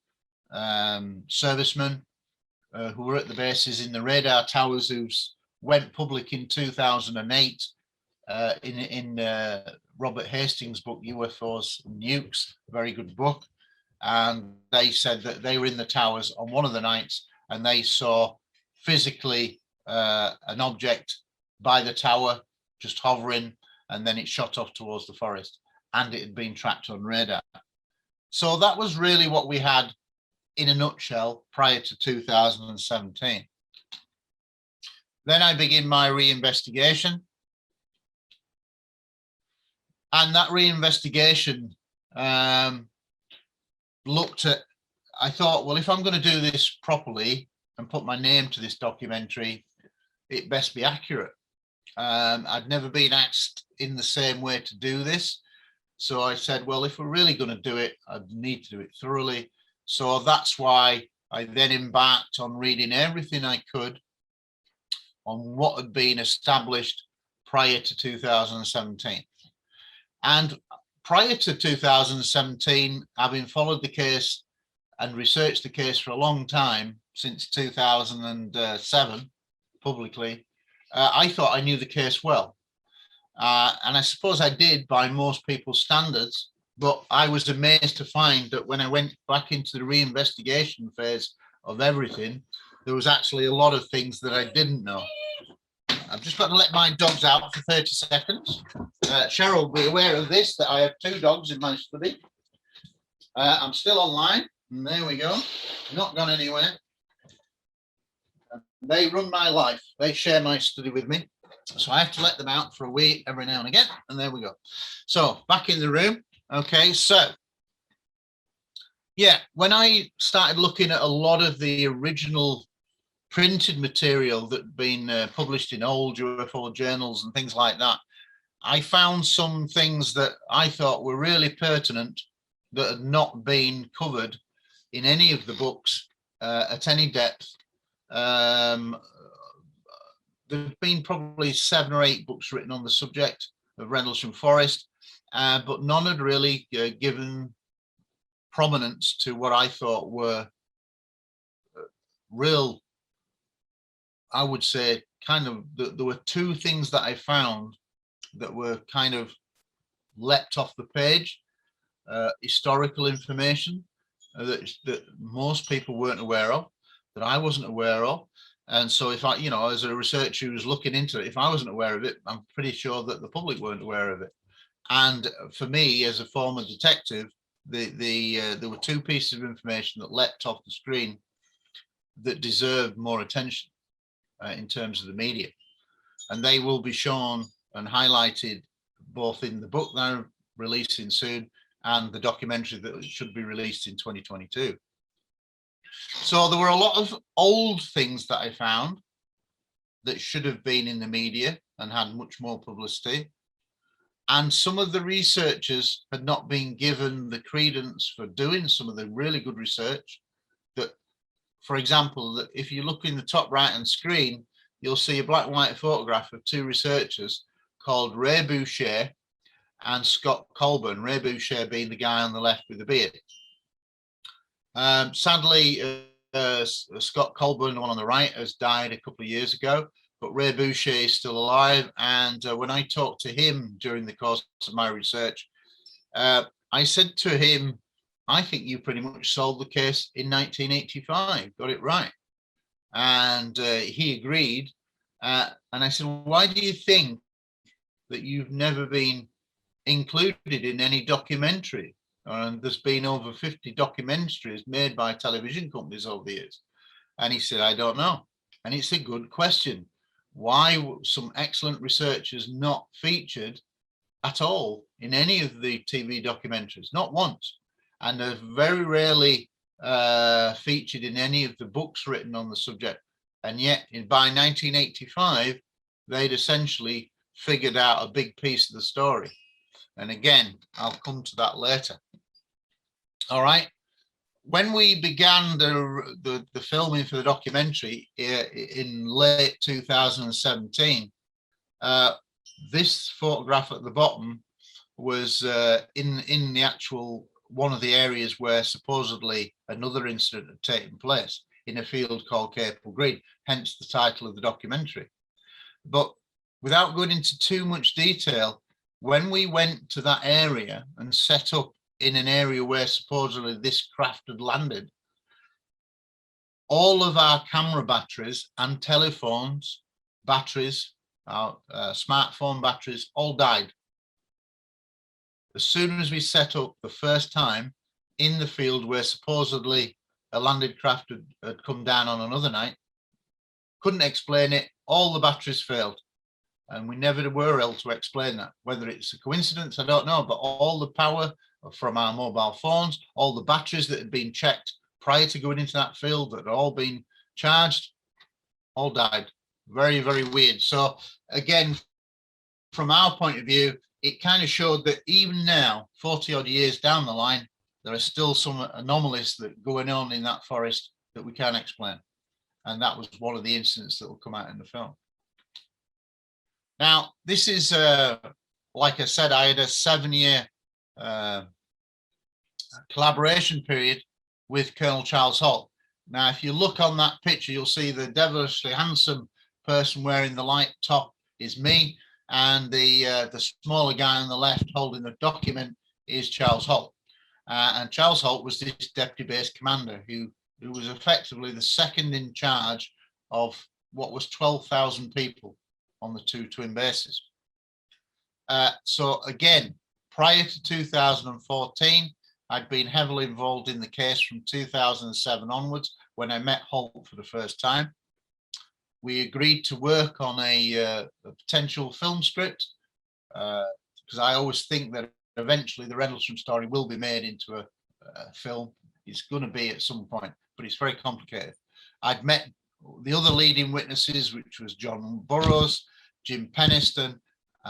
servicemen who were at the bases in the radar towers, who went public in 2008 in Robert Hastings' book UFOs and Nukes, very good book. And they said that they were in the towers on one of the nights and they saw physically an object by the tower just hovering, and then it shot off towards the forest, and it had been tracked on radar. So that was really what we had in a nutshell prior to 2017. Then I begin my reinvestigation. And that reinvestigation looked at, I thought, well, if I'm going to do this properly and put my name to this documentary, it best be accurate. I'd never been asked in the same way to do this. So I said, well, if we're really going to do it, I'd need to do it thoroughly. So that's why I then embarked on reading everything I could on what had been established prior to 2017. And prior to 2017, having followed the case and researched the case for a long time, since 2007, publicly, I thought I knew the case well. And I suppose I did by most people's standards, but I was amazed to find that when I went back into the reinvestigation phase of everything, there was actually a lot of things that I didn't know. I've just got to let my dogs out for 30 seconds. Cheryl will be aware of this, that I have 2 dogs in my study. I'm still online, and there we go. Not gone anywhere. They run my life. They share my study with me. So I have to let them out for a wee every now and again, and there we go. So back in the room. Okay, so yeah, when I started looking at a lot of the original printed material that had been published in old UFO journals and things like that, I found some things that I thought were really pertinent that had not been covered in any of the books at any depth. There've been probably 7 or 8 books written on the subject of Rendlesham Forest, but none had really given prominence to what I thought were real I would say kind of, there were two things that I found that were kind of leapt off the page. Historical information that most people weren't aware of, that I wasn't aware of. And so if I, you know, as a researcher who was looking into it, if I wasn't aware of it, I'm pretty sure that the public weren't aware of it. And for me, as a former detective, there were two pieces of information that leapt off the screen that deserved more attention in terms of the media. And they will be shown and highlighted both in the book that I'm releasing soon and the documentary that should be released in 2022. So there were a lot of old things that I found that should have been in the media and had much more publicity. And some of the researchers had not been given the credence for doing some of the really good research. That, for example, that if you look in the top right hand screen, you'll see a black and white photograph of two researchers called Ray Boucher and Scott Colburn, Ray Boucher being the guy on the left with the beard. Sadly, Scott Colburn, the one on the right, has died a couple of years ago, but Ray Boucher is still alive. And when I talked to him during the course of my research, I said to him, I think you pretty much solved the case in 1985, got it right. And he agreed. And I said, well, why do you think that you've never been included in any documentary? And there's been over 50 documentaries made by television companies over the years. And he said, I don't know. And it's a good question. Why were some excellent researchers not featured at all in any of the TV documentaries? Not once. And they're very rarely featured in any of the books written on the subject. And yet by 1985, they'd essentially figured out a big piece of the story. And again, I'll come to that later. All right. When we began the filming for the documentary in late 2017, this photograph at the bottom was in the actual one of the areas where supposedly another incident had taken place in a field called Capel Green, hence the title of the documentary. But without going into too much detail, when we went to that area and set up in an area where supposedly this craft had landed, all of our camera batteries and telephones, batteries, our smartphone batteries, all died. As soon as we set up the first time in the field where supposedly a landed craft had come down on another night, couldn't explain it, all the batteries failed. And we never were able to explain that. Whether it's a coincidence, I don't know, but all the power from our mobile phones, all the batteries that had been checked prior to going into that field that had all been charged, all died. Very, very weird. So again, from our point of view, it kind of showed that even now, 40 odd years down the line, there are still some anomalies that are going on in that forest that we can't explain. And that was one of the incidents that will come out in the film. Now, this is, like I said, I had a 7-year collaboration period with Colonel Charles Holt. Now, if you look on that picture, you'll see the devilishly handsome person wearing the light top is me, and the smaller guy on the left holding the document is Charles Holt. And Charles Holt was this deputy base commander who was effectively the second in charge of what was 12,000 people on the two twin bases. So again, prior to 2014, I'd been heavily involved in the case from 2007 onwards when I met Holt for the first time. We agreed to work on a potential film script because I always think that eventually the Rendlesham story will be made into a film. It's going to be at some point, but it's very complicated. I'd met the other leading witnesses, which was John Burroughs, Jim Penniston,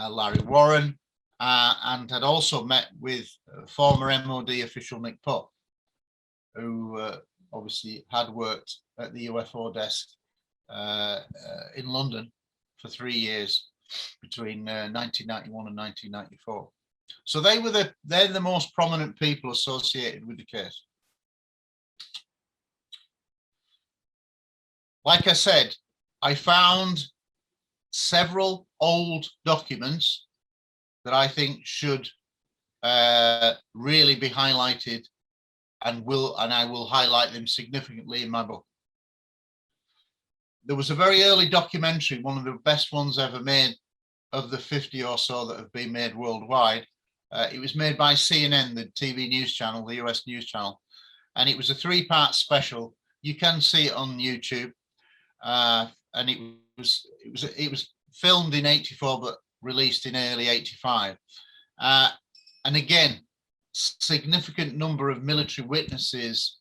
Larry Warren, and had also met with former MOD official Nick Pope, who obviously had worked at the UFO desk in London for 3 years between 1991 and 1994. So they're the most prominent people associated with the case. Like I said, I found several old documents that I think should really be highlighted, and I will highlight them significantly in my book. There was a very early documentary, one of the best ones ever made, of the 50 or so that have been made worldwide. It was made by CNN, the TV news channel, the US news channel, and it was a 3-part special. You can see it on YouTube, and it was filmed in '84 but released in early '85. And again, significant number of military witnesses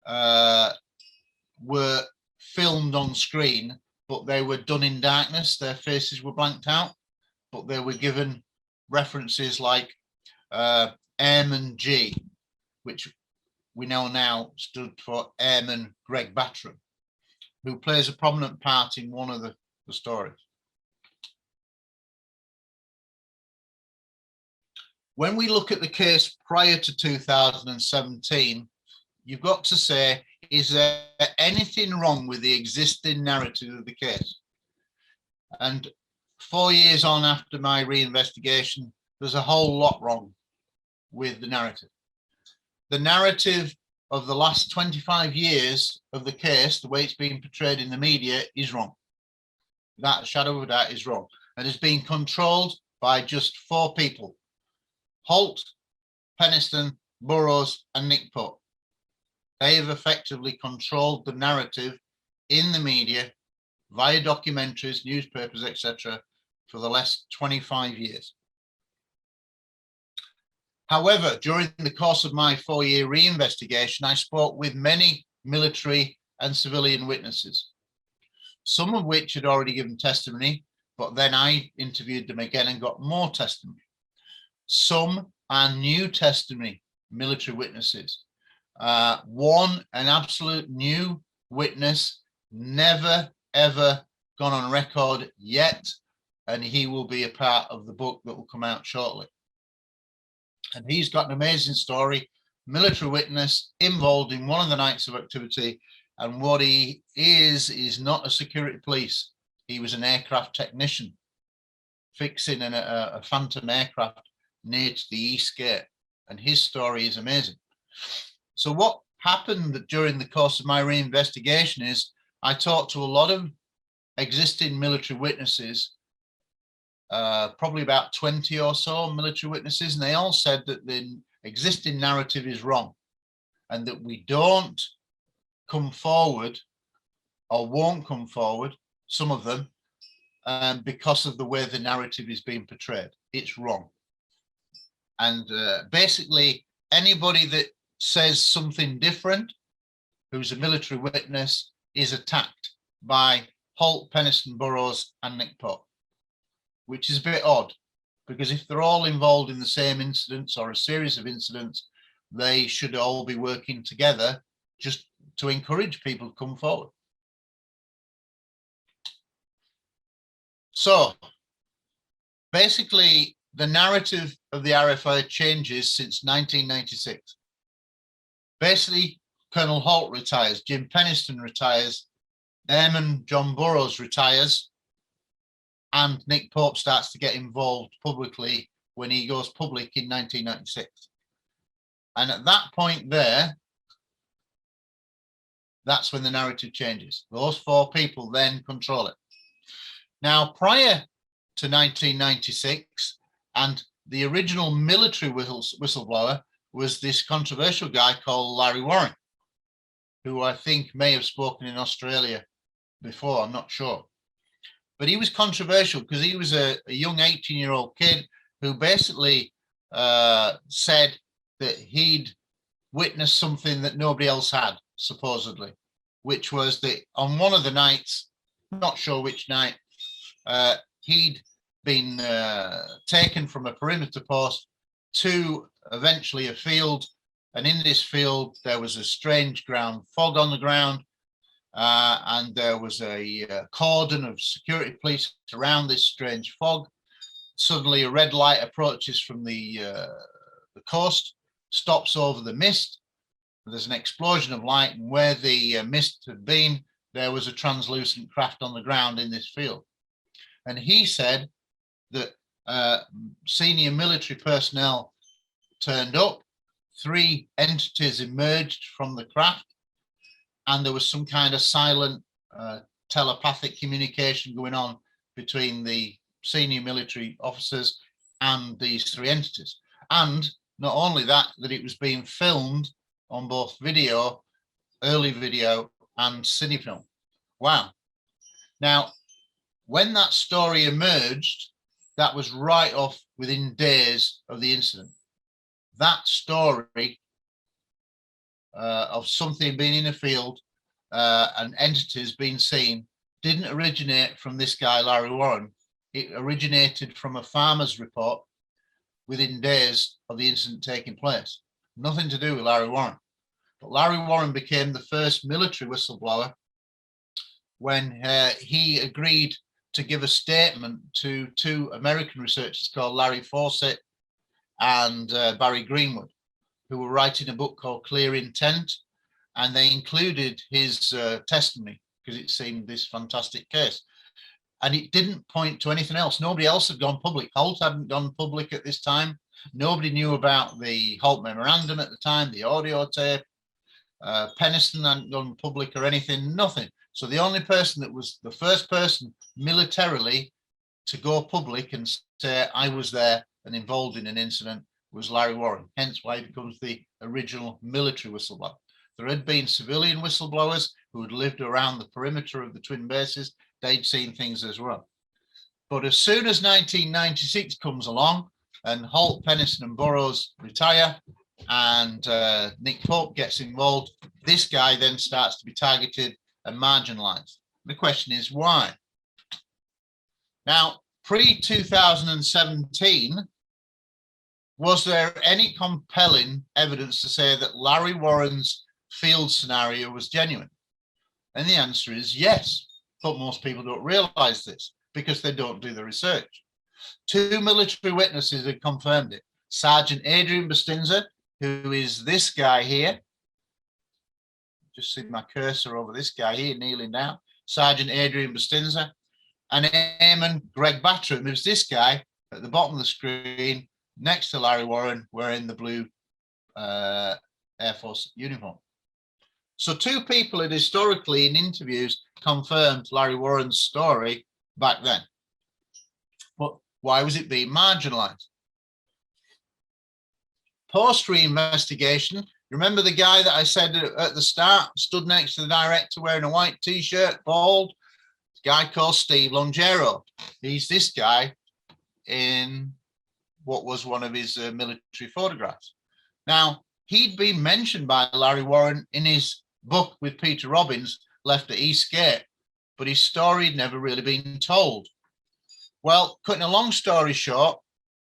were filmed on screen, but they were done in darkness. Their faces were blanked out, but they were given references like Airman G, which we know now stood for Airman Greg Battram, who plays a prominent part in one of the stories. When we look at the case prior to 2017, you've got to say, is there anything wrong with the existing narrative of the case? And 4 years on after my reinvestigation, there's a whole lot wrong with the narrative. The narrative of the last 25 years of the case, the way it's being portrayed in the media, is wrong. That shadow of that is wrong, and it's being controlled by just 4 people: Holt, Penniston, Burrows, and Nick Pope. They have effectively controlled the narrative in the media via documentaries, newspapers, etc., for the last 25 years. However, during the course of my 4-year reinvestigation, I spoke with many military and civilian witnesses, some of which had already given testimony, but then I interviewed them again and got more testimony. Some are new testimony military witnesses. One, an absolute new witness, never ever gone on record yet, and he will be a part of the book that will come out shortly. And he's got an amazing story, military witness involved in one of the nights of activity, and what he is not a security police. He was an aircraft technician fixing a phantom aircraft near to the East Gate, and his story is amazing. So what happened during the course of my reinvestigation is I talked to a lot of existing military witnesses, probably about 20 or so military witnesses, and they all said that the existing narrative is wrong and that we don't come forward or won't come forward, some of them, because of the way the narrative is being portrayed. It's wrong. And basically, anybody that says something different, who's a military witness, is attacked by Holt, Penniston, Burrows, and Nick Pope, which is a bit odd, because if they're all involved in the same incidents or a series of incidents, they should all be working together just to encourage people to come forward. So basically, the narrative of the RFI changes since 1996. Basically, Colonel Holt retires, Jim Penniston retires, Airman John Burrows retires, and Nick Pope starts to get involved publicly when he goes public in 1996. And at that point there, that's when the narrative changes. Those 4 people then control it. Now, prior to 1996, and the original military whistleblower was this controversial guy called Larry Warren, who I think may have spoken in Australia before, I'm not sure. But he was controversial because he was a young 18-year-old kid who basically said that he'd witnessed something that nobody else had, supposedly, which was that on one of the nights, not sure which night, he'd been taken from a perimeter post to eventually a field, and in this field there was a strange ground fog on the ground, and there was a cordon of security police around this strange fog. Suddenly a red light approaches from the coast, stops over the mist. There's an explosion of light, and where the mist had been, there was a translucent craft on the ground in this field. And he said that senior military personnel turned up, 3 entities emerged from the craft, and there was some kind of silent telepathic communication going on between the senior military officers and these 3 entities. And not only that, that it was being filmed on both video, early video, and cinefilm. Wow. Now, when that story emerged, that was right off within days of the incident. That story of something being in a field and entities being seen didn't originate from this guy, Larry Warren. It originated from a farmer's report within days of the incident taking place. Nothing to do with Larry Warren. But Larry Warren became the first military whistleblower when he agreed to give a statement to 2 American researchers called Larry Fawcett and Barry Greenwood, who were writing a book called Clear Intent, and they included his testimony because it seemed this fantastic case. And it didn't point to anything else. Nobody else had gone public. Holt hadn't gone public at this time. Nobody knew about the Holt memorandum at the time, the audio tape. Penniston hadn't gone public or anything, nothing. So the only person that was the first person militarily to go public and say, I was there and involved in an incident, was Larry Warren. Hence why he becomes the original military whistleblower. There had been civilian whistleblowers who had lived around the perimeter of the twin bases. They'd seen things as well. But as soon as 1996 comes along and Holt, Penniston and Burroughs retire and Nick Pope gets involved, this guy then starts to be targeted and marginalized. The question is why? Now, pre-2017, was there any compelling evidence to say that Larry Warren's field scenario was genuine? And the answer is yes, but most people don't realize this because they don't do the research. 2 military witnesses have confirmed it. Sergeant Adrian Bustinza, who is this guy here. Just see my cursor over this guy here kneeling down. Sergeant Adrian Bustinza. And Airman Greg Battram, who's this guy at the bottom of the screen next to Larry Warren wearing the blue Air Force uniform. So 2 people had historically in interviews confirmed Larry Warren's story back then. But why was it being marginalized? Post reinvestigation, remember the guy that I said at the start stood next to the director wearing a white t-shirt, bald? A guy called Steve Longero. He's this guy in what was one of his military photographs. Now, he'd been mentioned by Larry Warren in his book with Peter Robbins, Left at Eastgate, but his story had never really been told. Well, cutting a long story short,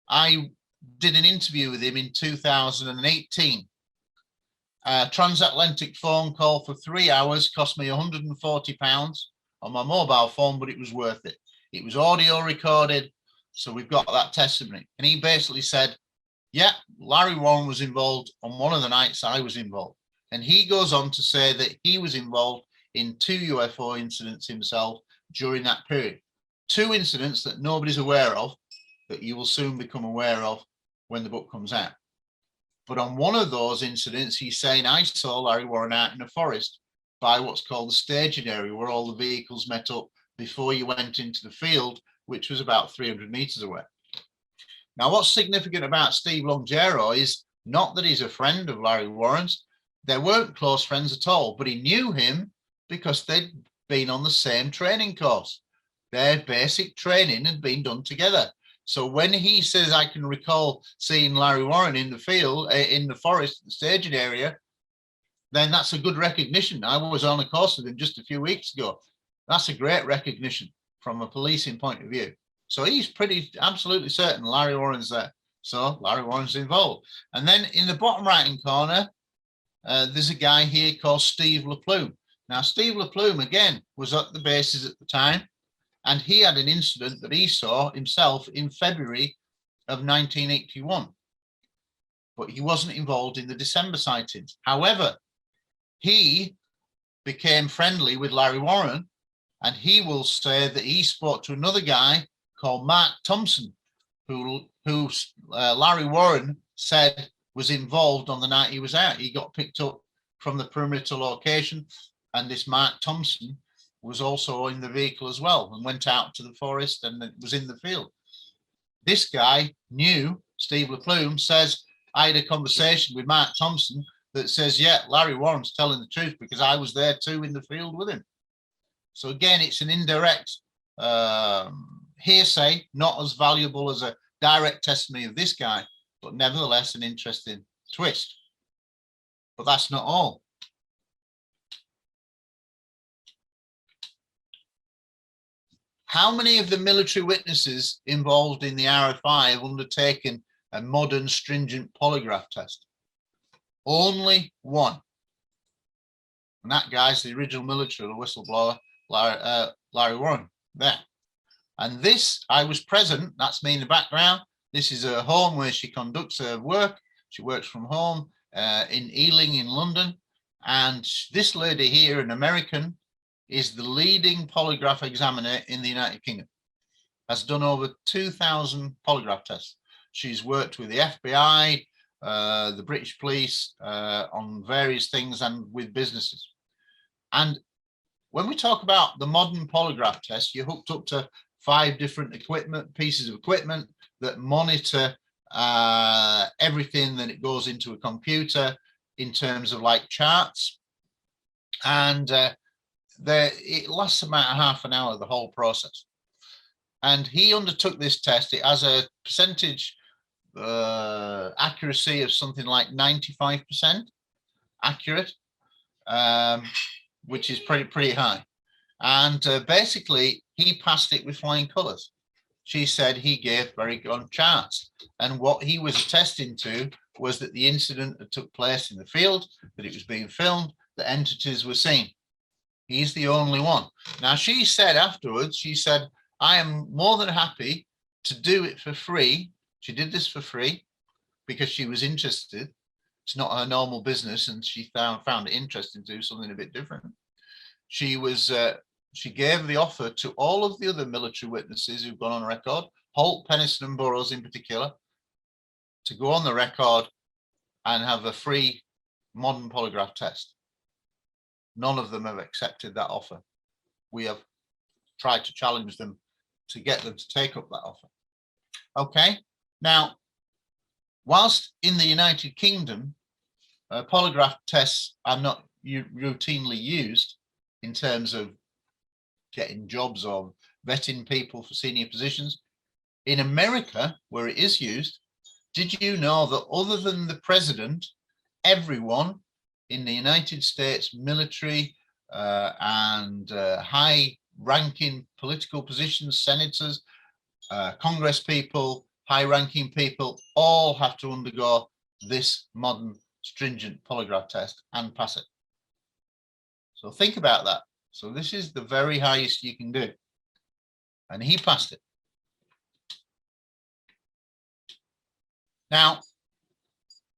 I did an interview with him in 2018. A transatlantic phone call for 3 hours cost me £140 on my mobile phone, but it was worth it. It was audio recorded, so we've got that testimony. And he basically said, yeah, Larry Warren was involved on one of the nights I was involved. And he goes on to say that he was involved in 2 UFO incidents himself during that period. 2 incidents that nobody's aware of, that you will soon become aware of when the book comes out. But on one of those incidents, he's saying, I saw Larry Warren out in a forest by what's called the staging area, where all the vehicles met up before you went into the field, which was about 300 meters away. Now, what's significant about Steve Longero is not that he's a friend of Larry Warren's. They weren't close friends at all, but he knew him because they'd been on the same training course. Their basic training had been done together. So when he says, I can recall seeing Larry Warren in the field, in the forest, the staging area, then that's a good recognition. I was on a course with him just a few weeks ago. That's a great recognition from a policing point of view. So he's pretty absolutely certain Larry Warren's there. So Larry Warren's involved. And then in the bottom right-hand corner, there's a guy here called Steve LaPlume. Now, Steve LaPlume, again, was at the bases at the time, and he had an incident that he saw himself in February of 1981. But he wasn't involved in the December sightings. However, he became friendly with Larry Warren, and he will say that he spoke to another guy called Mark Thompson, who Larry Warren said was involved on the night he was out. He got picked up from the perimeter location, and this Mark Thompson was also in the vehicle as well and went out to the forest and was in the field. This guy knew, Steve LaPlume says, I had a conversation with Mark Thompson that says, yeah, Larry Warren's telling the truth because I was there too in the field with him. So again, it's an indirect hearsay, not as valuable as a direct testimony of this guy, but nevertheless an interesting twist. But that's not all. How many of the military witnesses involved in the RFI have undertaken a modern stringent polygraph test? Only one. And that guy's the original military, the whistleblower, Larry Warren, there. And this, I was present, that's me in the background. This is her home where she conducts her work. She works from home in Ealing in London. And this lady here, an American, is the leading polygraph examiner in the United Kingdom. Has done over 2,000 polygraph tests. She's worked with the FBI, the British police on various things and with businesses. And when we talk about the modern polygraph test, you're hooked up to 5 different pieces of equipment that monitor everything that it goes into a computer in terms of like charts. And it lasts about half an hour, the whole process. And he undertook this test. It has a percentage accuracy of something like 95% accurate, which is pretty high. And basically, he passed it with flying colours. She said he gave very good charts. And what he was attesting to was that the incident that took place in the field, that it was being filmed, that entities were seen. He's the only one. Now, she said afterwards, she said, I am more than happy to do it for free. She did this for free because she was interested. It's not her normal business, and she found it interesting to do something a bit different. She gave the offer to all of the other military witnesses who've gone on record, Holt, Penniston and Burroughs in particular, to go on the record and have a free modern polygraph test. None of them have accepted that offer. We have tried to challenge them to get them to take up that offer. Okay, now, whilst in the United Kingdom, polygraph tests are not routinely used in terms of getting jobs or vetting people for senior positions. In America, where it is used, did you know that other than the president, everyone in the United States military and high-ranking political positions, senators, Congress people, high-ranking people, all have to undergo this modern stringent polygraph test and pass it? So think about that. So this is the very highest you can do. And he passed it. Now,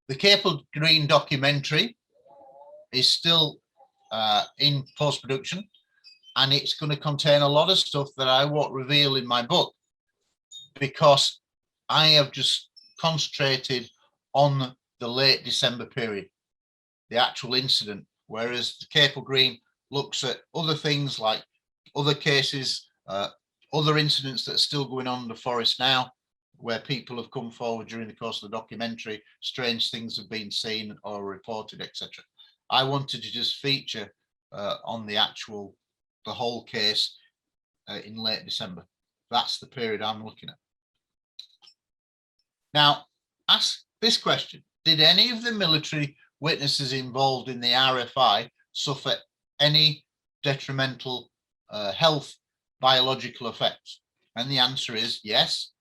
the Capel Green documentary is still in post-production, and it's going to contain a lot of stuff that I won't reveal in my book because I have just concentrated on the late December period, the actual incident, whereas the Capel Green looks at other things like other cases, other incidents that are still going on in the forest now, where people have come forward during the course of the documentary, strange things have been seen or reported, etc. I wanted to just feature on the whole case in late December. That's the period I'm looking at. Now, ask this question. Did any of the military witnesses involved in the RFI suffer any detrimental health biological effects? And the answer is yes.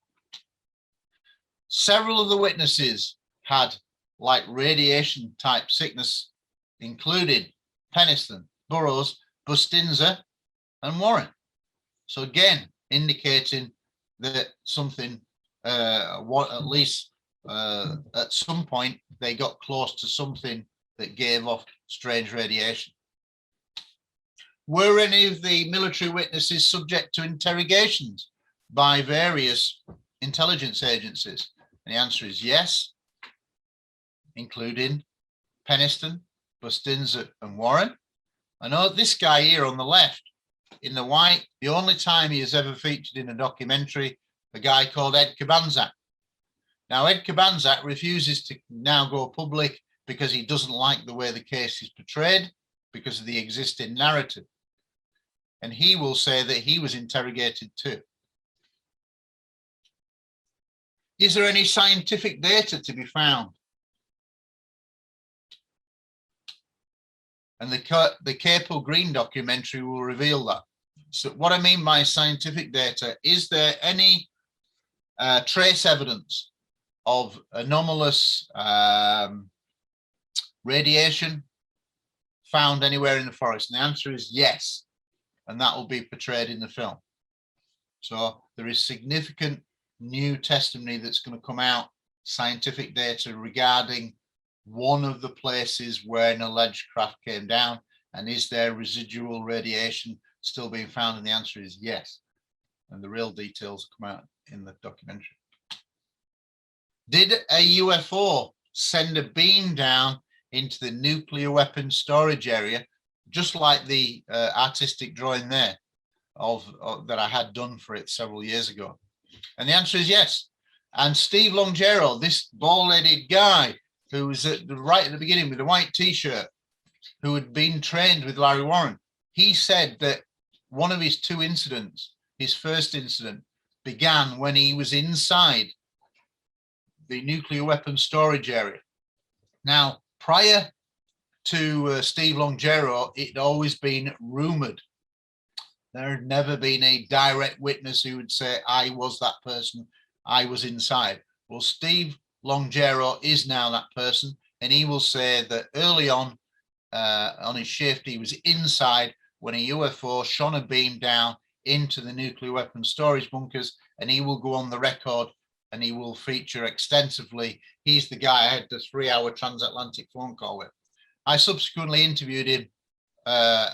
Several of the witnesses had like radiation type sickness, including Penniston, Burroughs, Bustinza and Warren. So again, indicating that something, at least at some point, they got close to something that gave off strange radiation. were any of the military witnesses subject to interrogations by various intelligence agencies? And the answer is yes, including Peniston, Bustinza and Warren. I know this guy here on the left in the white, the only time he has ever featured in a documentary, a guy called Ed Cabanzak. Now, Ed Cabanzak refuses to now go public because he doesn't like the way the case is portrayed because of the existing narrative. And he will say that he was interrogated too. Is there any scientific data to be found? And the Capel Green documentary will reveal that. So what I mean by scientific data, is there any trace evidence of anomalous radiation found anywhere in the forest? And the answer is yes. And that will be portrayed in the film. So there is significant new testimony that's going to come out, scientific data regarding one of the places where an alleged craft came down, and is there residual radiation still being found? And the answer is yes. And the real details come out in the documentary. Did a UFO send a beam down into the nuclear weapons storage area, just like the artistic drawing there of that I had done for it several years ago? And the answer is yes. And Steve Longero, this bald-headed guy who was right at the beginning with a white t-shirt, who had been trained with Larry Warren, he said that one of his two incidents, his first incident, began when he was inside the nuclear weapons storage area. Now, prior to Steve Longero, it had always been rumored. There had never been a direct witness who would say, I was that person, I was inside. Well, Steve Longero is now that person, and he will say that early on his shift, he was inside when a UFO shone a beam down into the nuclear weapons storage bunkers, and he will go on the record and he will feature extensively. He's the guy I had the 3-hour transatlantic phone call with. I subsequently interviewed him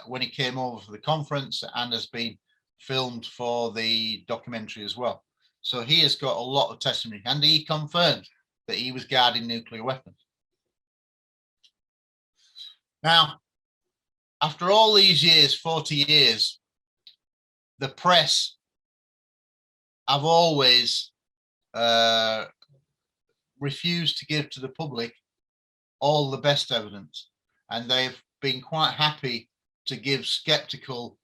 when he came over for the conference, and has been filmed for the documentary as well. So he has got a lot of testimony, and he confirmed that he was guarding nuclear weapons. Now, after all these years, 40 years, the press have always refused to give to the public all the best evidence, and they've been quite happy to give skeptical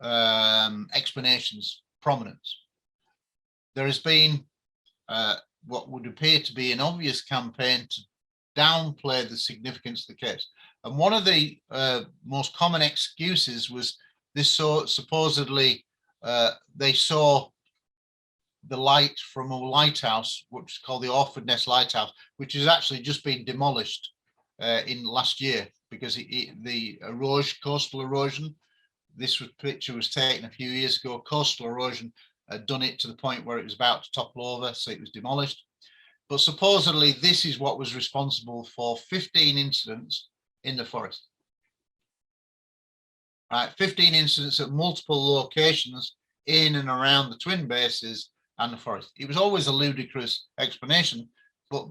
explanations prominence. There has been what would appear to be an obvious campaign to downplay the significance of the case. And one of the most common excuses was this: supposedly they saw the light from a lighthouse, which is called the Orford Nest Lighthouse, which has actually just been demolished in last year because the coastal erosion, this picture was taken a few years ago, coastal erosion had done it to the point where it was about to topple over, so it was demolished. But supposedly this is what was responsible for 15 incidents in the forest. Right, 15 incidents at multiple locations in and around the twin bases and the forest. It was always a ludicrous explanation, but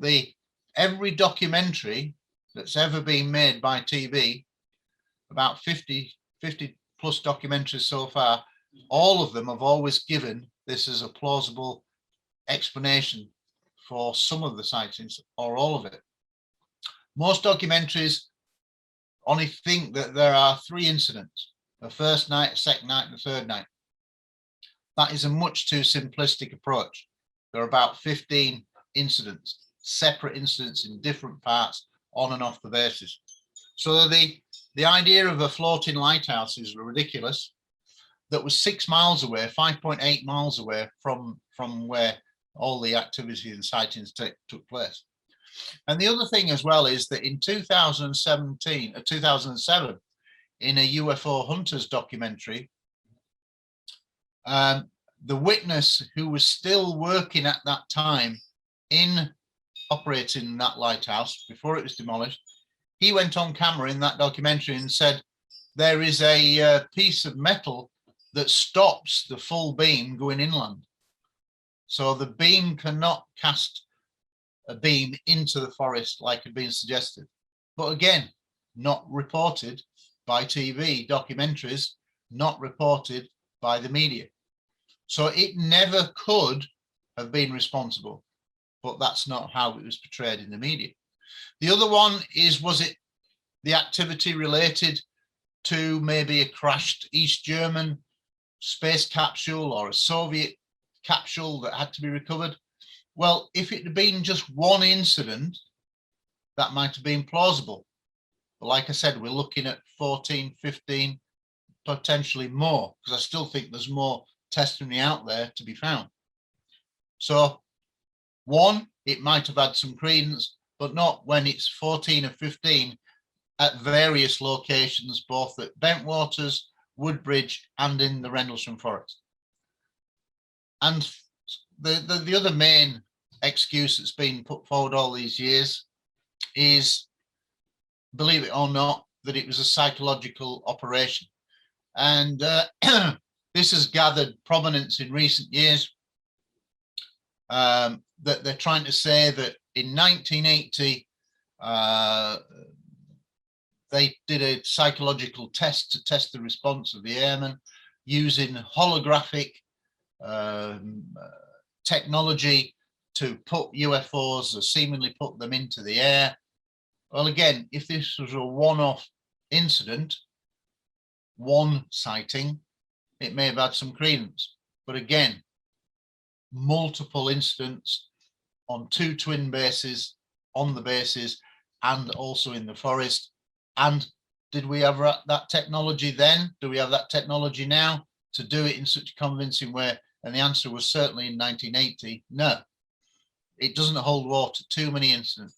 every documentary that's ever been made by TV, about 50 plus documentaries so far, all of them have always given this as a plausible explanation for some of the sightings or all of it. Most documentaries only think that there are 3 incidents: the first night, the second night, and the third night. That is a much too simplistic approach. There are about 15 incidents, separate incidents in different parts on and off the bases. So the idea of a floating lighthouse is ridiculous. That was 6 miles away, 5.8 miles away from where all the activity and sightings took place. And the other thing as well is that in 2007, in a UFO Hunters documentary, the witness who was still working at that time in operating that lighthouse before it was demolished, he went on camera in that documentary and said there is a piece of metal that stops the full beam going inland. So the beam cannot cast a beam into the forest like had been suggested. But again, not reported by TV documentaries, not reported by the media. So it never could have been responsible, but that's not how it was portrayed in the media. The other one is, was it the activity related to maybe a crashed East German space capsule or a Soviet capsule that had to be recovered? Well, if it had been just one incident, that might have been plausible. But like I said, we're looking at 14, 15, potentially more, because I still think there's more testimony out there to be found. So one, it might have had some credence, but not when it's 14 or 15 at various locations, both at Bentwaters, Woodbridge, and in the Rendlesham Forest. And the other main excuse that's been put forward all these years is, believe it or not, that it was a psychological operation. And this has gathered prominence in recent years, that they're trying to say that in 1980, they did a psychological test to test the response of the airmen using holographic technology to put UFOs or seemingly put them into the air. Well, again, if this was a one-off incident, one sighting, it may have had some credence. But again, multiple incidents on two twin bases, on the bases, and also in the forest. And did we have that technology then? Do we have that technology now to do it in such a convincing way? And the answer was certainly in 1980, no. It doesn't hold water, too many incidents.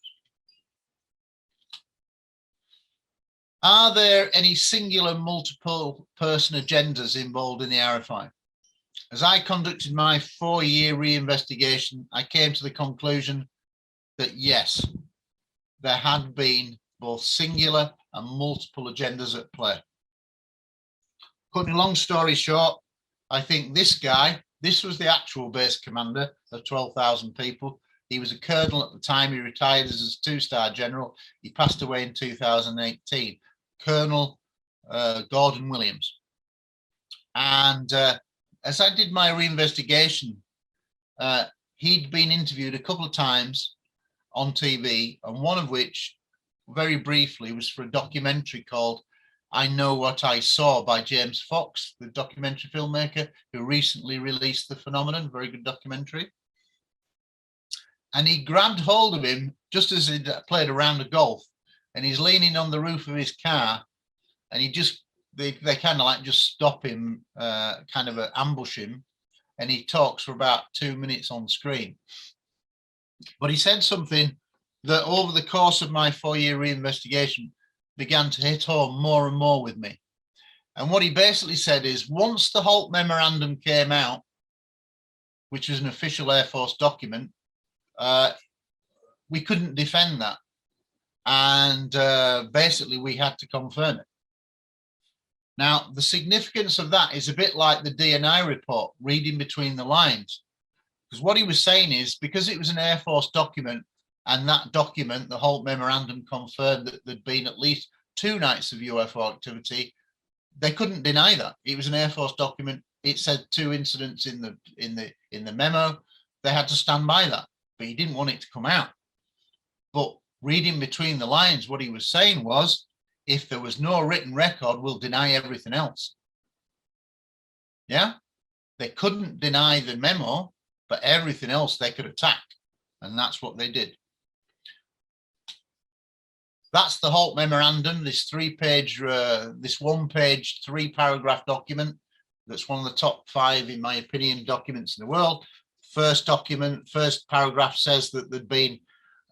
Are there any singular multiple person agendas involved in the RFI? As I conducted my 4-year reinvestigation, I came to the conclusion that yes, there had been both singular and multiple agendas at play. Cutting a long story short, I think this guy, this was the actual base commander of 12,000 people. He was a colonel at the time. He retired as a 2-star general. He passed away in 2018. Colonel Gordon Williams. And as I did my reinvestigation, he'd been interviewed a couple of times on TV, and one of which, very briefly, was for a documentary called I Know What I Saw by James Fox, the documentary filmmaker who recently released The Phenomenon, very good documentary. And he grabbed hold of him just as he played a round of golf, and he's leaning on the roof of his car, and he just, they kind of like just stop him, kind of ambush him, and he talks for about 2 minutes on screen. But he said something that over the course of my 4-year reinvestigation began to hit home more and more with me. And what he basically said is, once the Halt Memorandum came out, which was an official Air Force document, we couldn't defend that. And basically we had to confirm it. Now, the significance of that is a bit like the DNI report, reading between the lines. Because what he was saying is, because it was an Air Force document, and that document, the Halt Memorandum, confirmed that there'd been at least 2 nights of UFO activity, they couldn't deny that. It was an Air Force document. It said 2 incidents in the memo. They had to stand by that, but he didn't want it to come out. But reading between the lines, what he was saying was, if there was no written record, we'll deny everything else. Yeah, they couldn't deny the memo, but everything else they could attack, and that's what they did. That's the Halt Memorandum, this 3-page, this 1-page, 3-paragraph document. That's one of the top 5, in my opinion, documents in the world. First document, first paragraph says that there'd been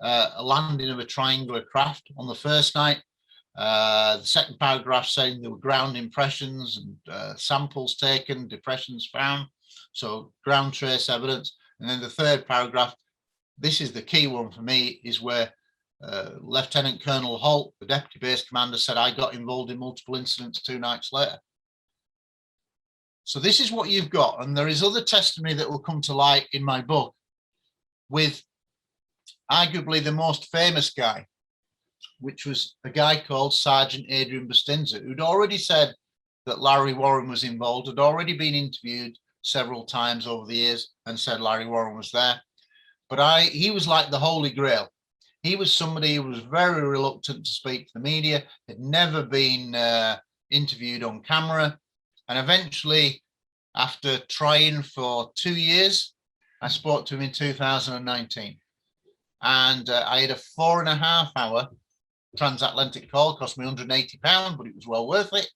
a landing of a triangular craft on the first night. The second paragraph saying there were ground impressions and samples taken, depressions found, so ground trace evidence. And then the third paragraph, this is the key one for me, is where Lieutenant Colonel Holt, the deputy base commander, said I got involved in multiple incidents 2 nights later. So this is what you've got, and there is other testimony that will come to light in my book with arguably the most famous guy, which was a guy called Sergeant Adrian Bustinza, who'd already said that Larry Warren was involved, had already been interviewed several times over the years and said Larry Warren was there. But he was like the Holy Grail. He was somebody who was very reluctant to speak to the media, had never been interviewed on camera. And eventually, after trying for 2 years, I spoke to him in 2019. And I had a 4.5-hour transatlantic call. It cost me £180, but it was well worth it.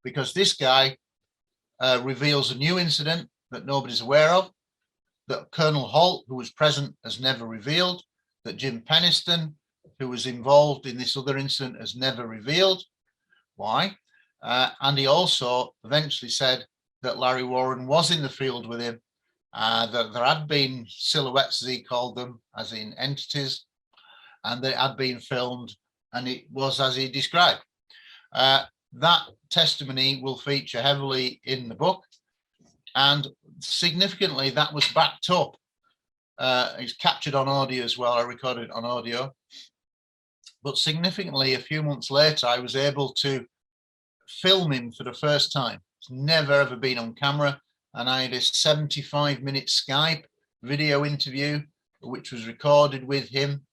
Because this guy reveals a new incident that nobody's aware of, that Colonel Holt, who was present, has never revealed, that Jim Peniston, who was involved in this other incident, has never revealed. Why? And he also eventually said that Larry Warren was in the field with him, that there had been silhouettes, as he called them, as in entities, and they had been filmed, and it was as he described. That testimony will feature heavily in the book, and significantly, that was backed up. It's captured on audio as well. I recorded it on audio. But significantly, a few months later, I was able to film him for the first time. It's never ever been on camera. And I had a 75-minute Skype video interview, which was recorded with him.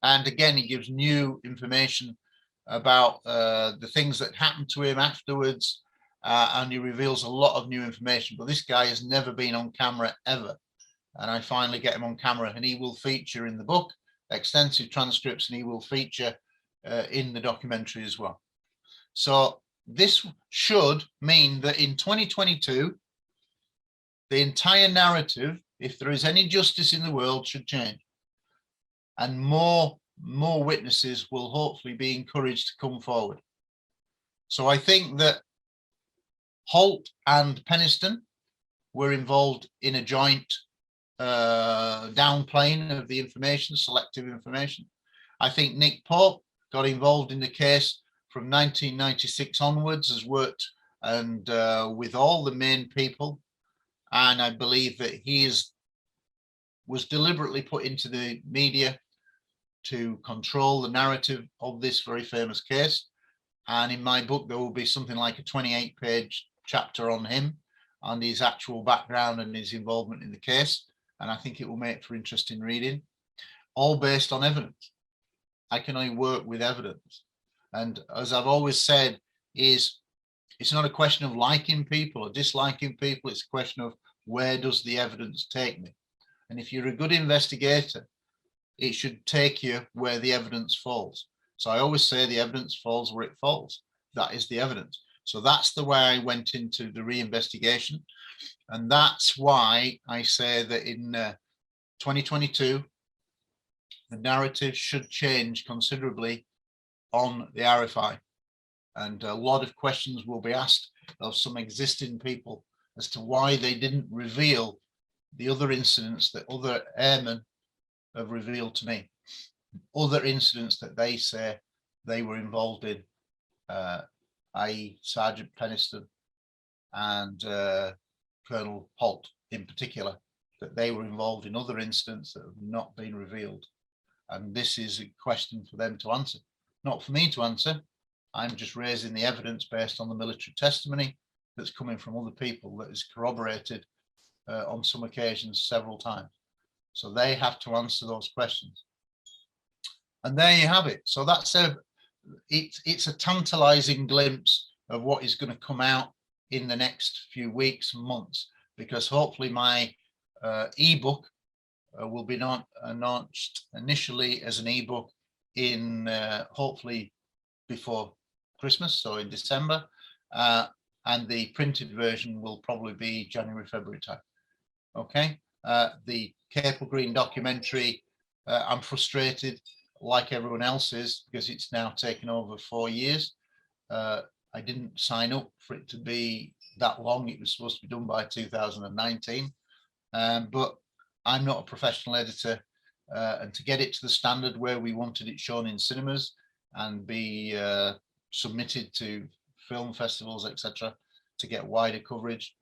And again, he gives new information about the things that happened to him afterwards. And he reveals a lot of new information. But this guy has never been on camera ever. And I finally get him on camera, and he will feature in the book, extensive transcripts, and he will feature in the documentary as well. So this should mean that in 2022, the entire narrative, if there is any justice in the world, should change. And more witnesses will hopefully be encouraged to come forward. So I think that Holt and Peniston were involved in a joint downplaying of the information, selective information. I think Nick Pope got involved in the case from 1996 onwards, has worked and with all the main people, and I believe that he was deliberately put into the media to control the narrative of this very famous case. And in my book, there will be something like a 28-page chapter on him, on his actual background and his involvement in the case. And I think it will make for interesting reading, all based on evidence. I can only work with evidence. And as I've always said, it's not a question of liking people or disliking people. It's a question of where does the evidence take me? And if you're a good investigator, it should take you where the evidence falls. So I always say the evidence falls where it falls. That is the evidence. So that's the way I went into the reinvestigation. And that's why I say that in 2022, the narrative should change considerably on the RFI. And a lot of questions will be asked of some existing people as to why they didn't reveal the other incidents that other airmen have revealed to me. Other incidents that they say they were involved in, i.e. Sergeant Peniston and Colonel Holt in particular, that they were involved in other incidents that have not been revealed. And this is a question for them to answer, not for me to answer. I'm just raising the evidence based on the military testimony that's coming from other people that is corroborated on some occasions several times. So they have to answer those questions. And there you have it. So that's it's a tantalizing glimpse of what is going to come out in the next few weeks and months, because hopefully my ebook will be launched initially as an ebook in hopefully before Christmas, so in December, and the printed version will probably be January, February time. Okay, the Capel Green documentary, I'm frustrated like everyone else is, because it's now taken over 4 years. I didn't sign up for it to be that long. It was supposed to be done by 2019, but I'm not a professional editor. and to get it to the standard where we wanted it shown in cinemas and be submitted to film festivals, etc., to get wider coverage.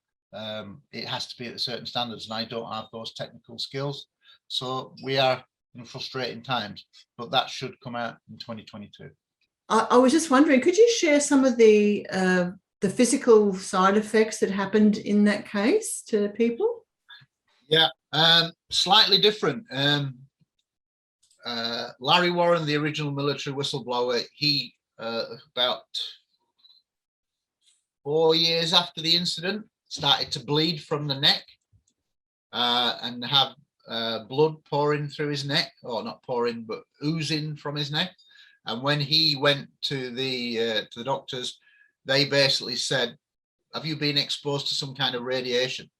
It has to be at certain standards, and I don't have those technical skills. So we are in frustrating times, but that should come out in 2022. I was just wondering, could you share some of the physical side effects that happened in that case to people? Yeah, slightly different. Larry Warren, the original military whistleblower, he about 4 years after the incident started to bleed from the neck and have blood pouring through his neck, or not pouring, but oozing from his neck. And when he went to the doctors, they basically said, "Have you been exposed to some kind of radiation?"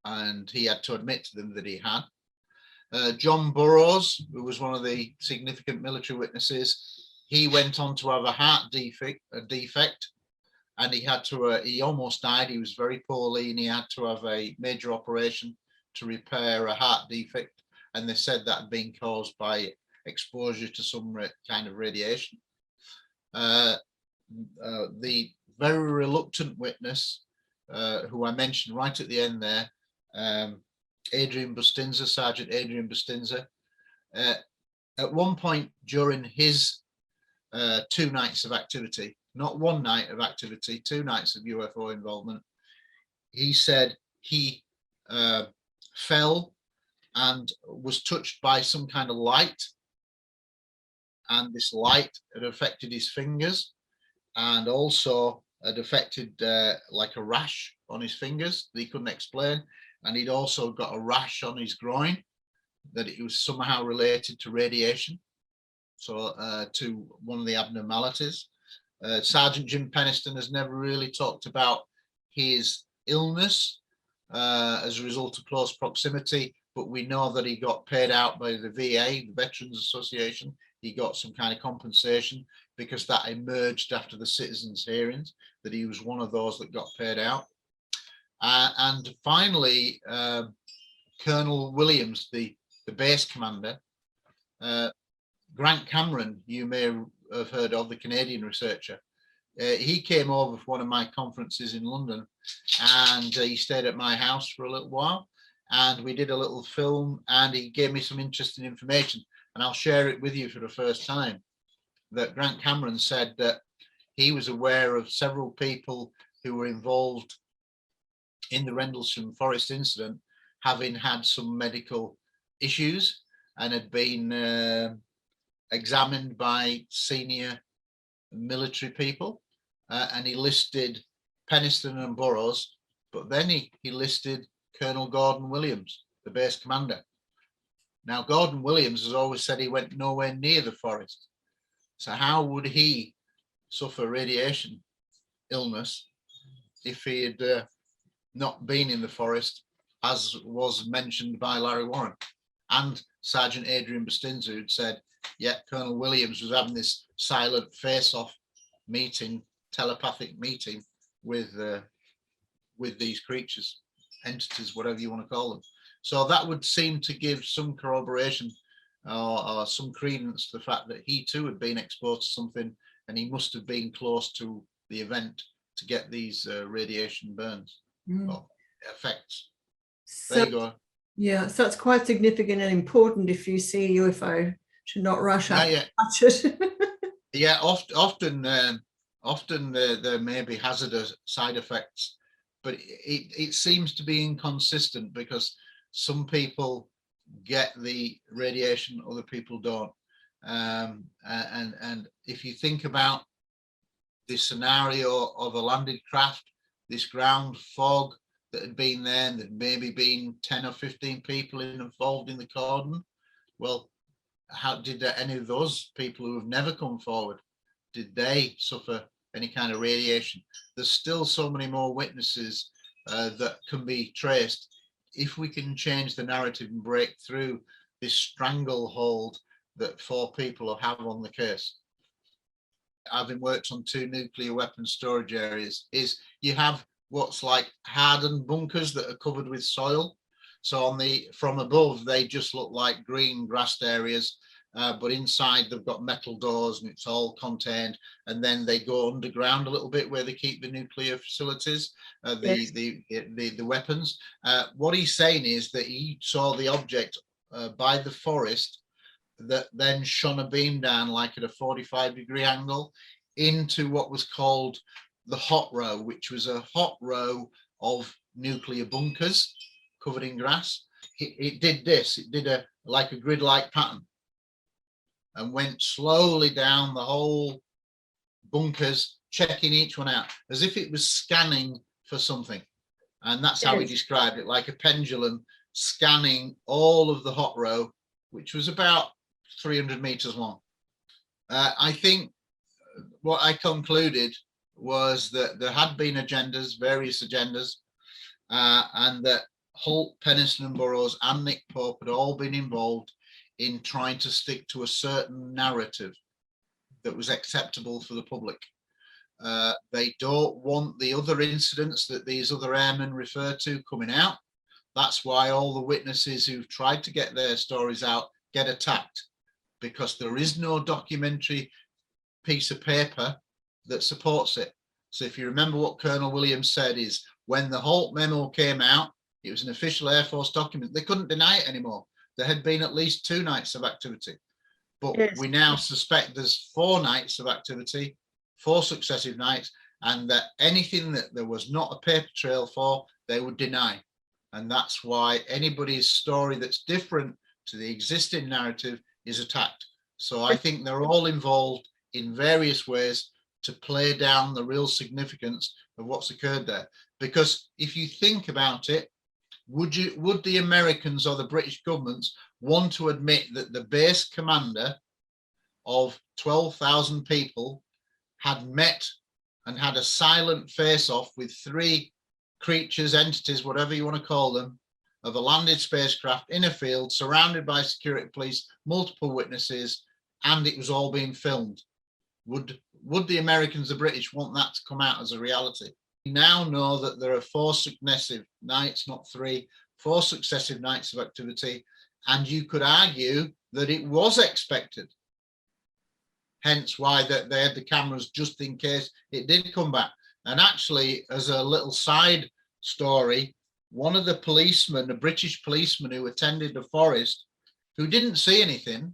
And he had to admit to them that he had. John Burroughs, who was one of the significant military witnesses, he went on to have a heart defect, and he had to, he almost died. He was very poorly, and he had to have a major operation to repair a heart defect. And they said that had been caused by exposure to some kind of radiation. The very reluctant witness, who I mentioned right at the end there, Adrian Bustinza, Sergeant Adrian Bustinza, at one point during his 2 nights of activity, not 1 night of activity, 2 nights of UFO involvement, he said he fell and was touched by some kind of light, and this light had affected his fingers, and also had affected like a rash on his fingers that he couldn't explain, and he'd also got a rash on his groin that it was somehow related to radiation, so to one of the abnormalities. Sergeant Jim Peniston has never really talked about his illness as a result of close proximity, but we know that he got paid out by the VA, the Veterans Association. He got some kind of compensation because that emerged after the citizens' hearings, that he was one of those that got paid out. And finally, Colonel Williams, the base commander, Grant Cameron, you may have heard of, the Canadian researcher. He came over for one of my conferences in London, and he stayed at my house for a little while, and we did a little film, and he gave me some interesting information, and I'll share it with you for the first time. That Grant Cameron said that he was aware of several people who were involved in the Rendlesham Forest incident having had some medical issues and had been examined by senior military people, and he listed Peniston and Burroughs, but then he listed Colonel Gordon Williams, the base commander. Now, Gordon Williams has always said he went nowhere near the forest. So how would he suffer radiation illness if he had not been in the forest, as was mentioned by Larry Warren and Sergeant Adrian Bustinza, who'd said, yeah, Colonel Williams was having this silent face-off meeting, telepathic meeting with these creatures, entities, whatever you want to call them. So that would seem to give some corroboration or some credence to the fact that he too had been exposed to something, and he must have been close to the event to get these radiation burns or effects. So, there you go. Yeah, so it's quite significant and important. If you see a UFO, should not rush up and touch it. Yeah, often there may be hazardous side effects, but it seems to be inconsistent because some people get the radiation, other people don't. And if you think about the scenario of a landed craft, this ground fog that had been there, and there maybe been 10 or 15 people involved in the cordon, well, how did any of those people who have never come forward, did they suffer any kind of radiation? There's still so many more witnesses that can be traced if we can change the narrative and break through this stranglehold that 4 people have on the case. Having worked on 2 nuclear weapon storage areas, is you have what's like hardened bunkers that are covered with soil. So from above, they just look like green grassed areas, but inside they've got metal doors and it's all contained. And then they go underground a little bit where they keep the nuclear facilities, the weapons. What he's saying is that he saw the object by the forest that then shone a beam down like at a 45-degree angle into what was called the hot row, which was a hot row of nuclear bunkers covered in grass. It did this, it did like a grid-like pattern and went slowly down the whole bunkers, checking each one out as if it was scanning for something. And that's how he described it, like a pendulum scanning all of the hot row, which was about 300 meters long. I think what I concluded was that there had been agendas, various agendas, and that Holt, Penniston and Burroughs and Nick Pope had all been involved in trying to stick to a certain narrative that was acceptable for the public. They don't want the other incidents that these other airmen refer to coming out. That's why all the witnesses who've tried to get their stories out get attacked, because there is no documentary piece of paper that supports it. So if you remember what Colonel Williams said is, when the Holt memo came out, it was an official Air Force document. They couldn't deny it anymore. There had been at least 2 nights of activity. But we now suspect there's 4 nights of activity, 4 successive nights, and that anything that there was not a paper trail for, they would deny. And that's why anybody's story that's different to the existing narrative is attacked. So I think they're all involved in various ways to play down the real significance of what's occurred there. Because if you think about it, would the Americans or the British governments want to admit that the base commander of 12,000 people had met and had a silent face-off with 3 creatures, entities, whatever you want to call them, of a landed spacecraft in a field surrounded by security police, multiple witnesses, and it was all being filmed? Would the Americans, the British, want that to come out as a reality? We now know that there are 4 successive nights, not 3, 4 successive nights of activity, and you could argue that it was expected. Hence why that they had the cameras just in case it did come back. And actually, as a little side story, one of the policemen, a British policeman who attended the forest, who didn't see anything,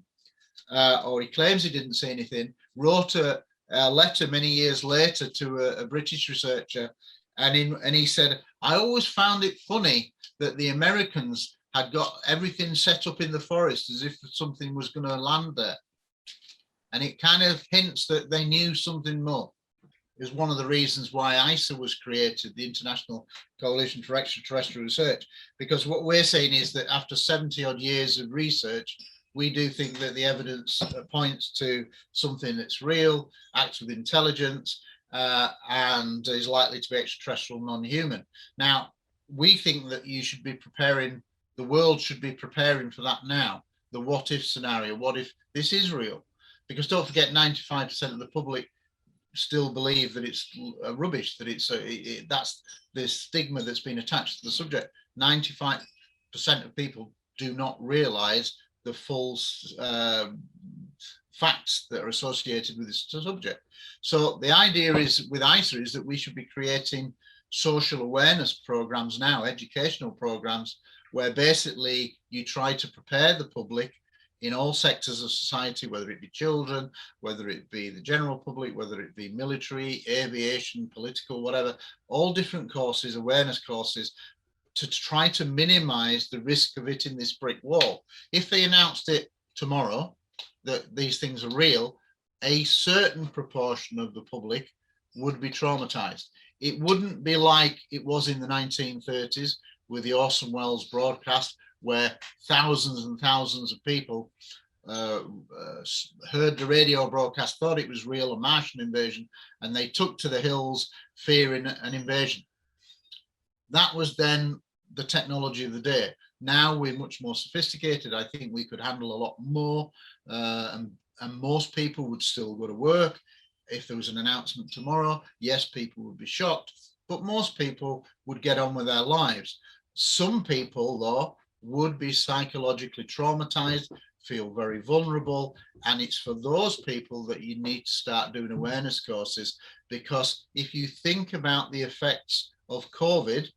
or he claims he didn't see anything, wrote a letter many years later to a British researcher, and he said, I always found it funny that the Americans had got everything set up in the forest as if something was going to land there. And it kind of hints that they knew something more. Is one of the reasons why ICER was created, the International Coalition for Extraterrestrial Research, because what we're saying is that after 70 odd years of research, we do think that the evidence points to something that's real, acts with intelligence, and is likely to be extraterrestrial, non-human. Now, we think that you should be preparing, the world should be preparing for that now, the what if scenario. What if this is real? Because don't forget, 95% of the public still believe that it's rubbish, that that's the stigma that's been attached to the subject. 95% of people do not realize the full facts that are associated with this subject. So the idea is with ICER is that we should be creating social awareness programs now, educational programs, where basically you try to prepare the public in all sectors of society, whether it be children, whether it be the general public, whether it be military, aviation, political, whatever, all different courses, awareness courses, to try to minimize the risk of hitting this brick wall. If they announced it tomorrow, that these things are real, a certain proportion of the public would be traumatized. It wouldn't be like it was in the 1930s with the Orson Welles broadcast, where thousands and thousands of people heard the radio broadcast, thought it was real, a Martian invasion, and they took to the hills fearing an invasion. That was then the technology of the day. Now we're much more sophisticated. I think we could handle a lot more, and most people would still go to work. If there was an announcement tomorrow, yes, people would be shocked, but most people would get on with their lives. Some people, though, would be psychologically traumatized, feel very vulnerable, and it's for those people that you need to start doing awareness courses, because if you think about the effects of COVID,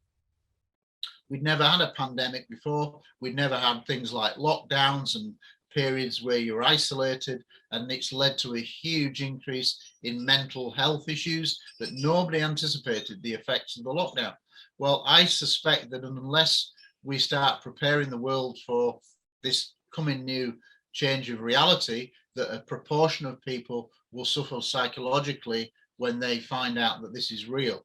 we'd never had a pandemic before, we'd never had things like lockdowns and periods where you're isolated, and it's led to a huge increase in mental health issues that nobody anticipated the effects of the lockdown. Well, I suspect that unless we start preparing the world for this coming new change of reality, that a proportion of people will suffer psychologically when they find out that this is real.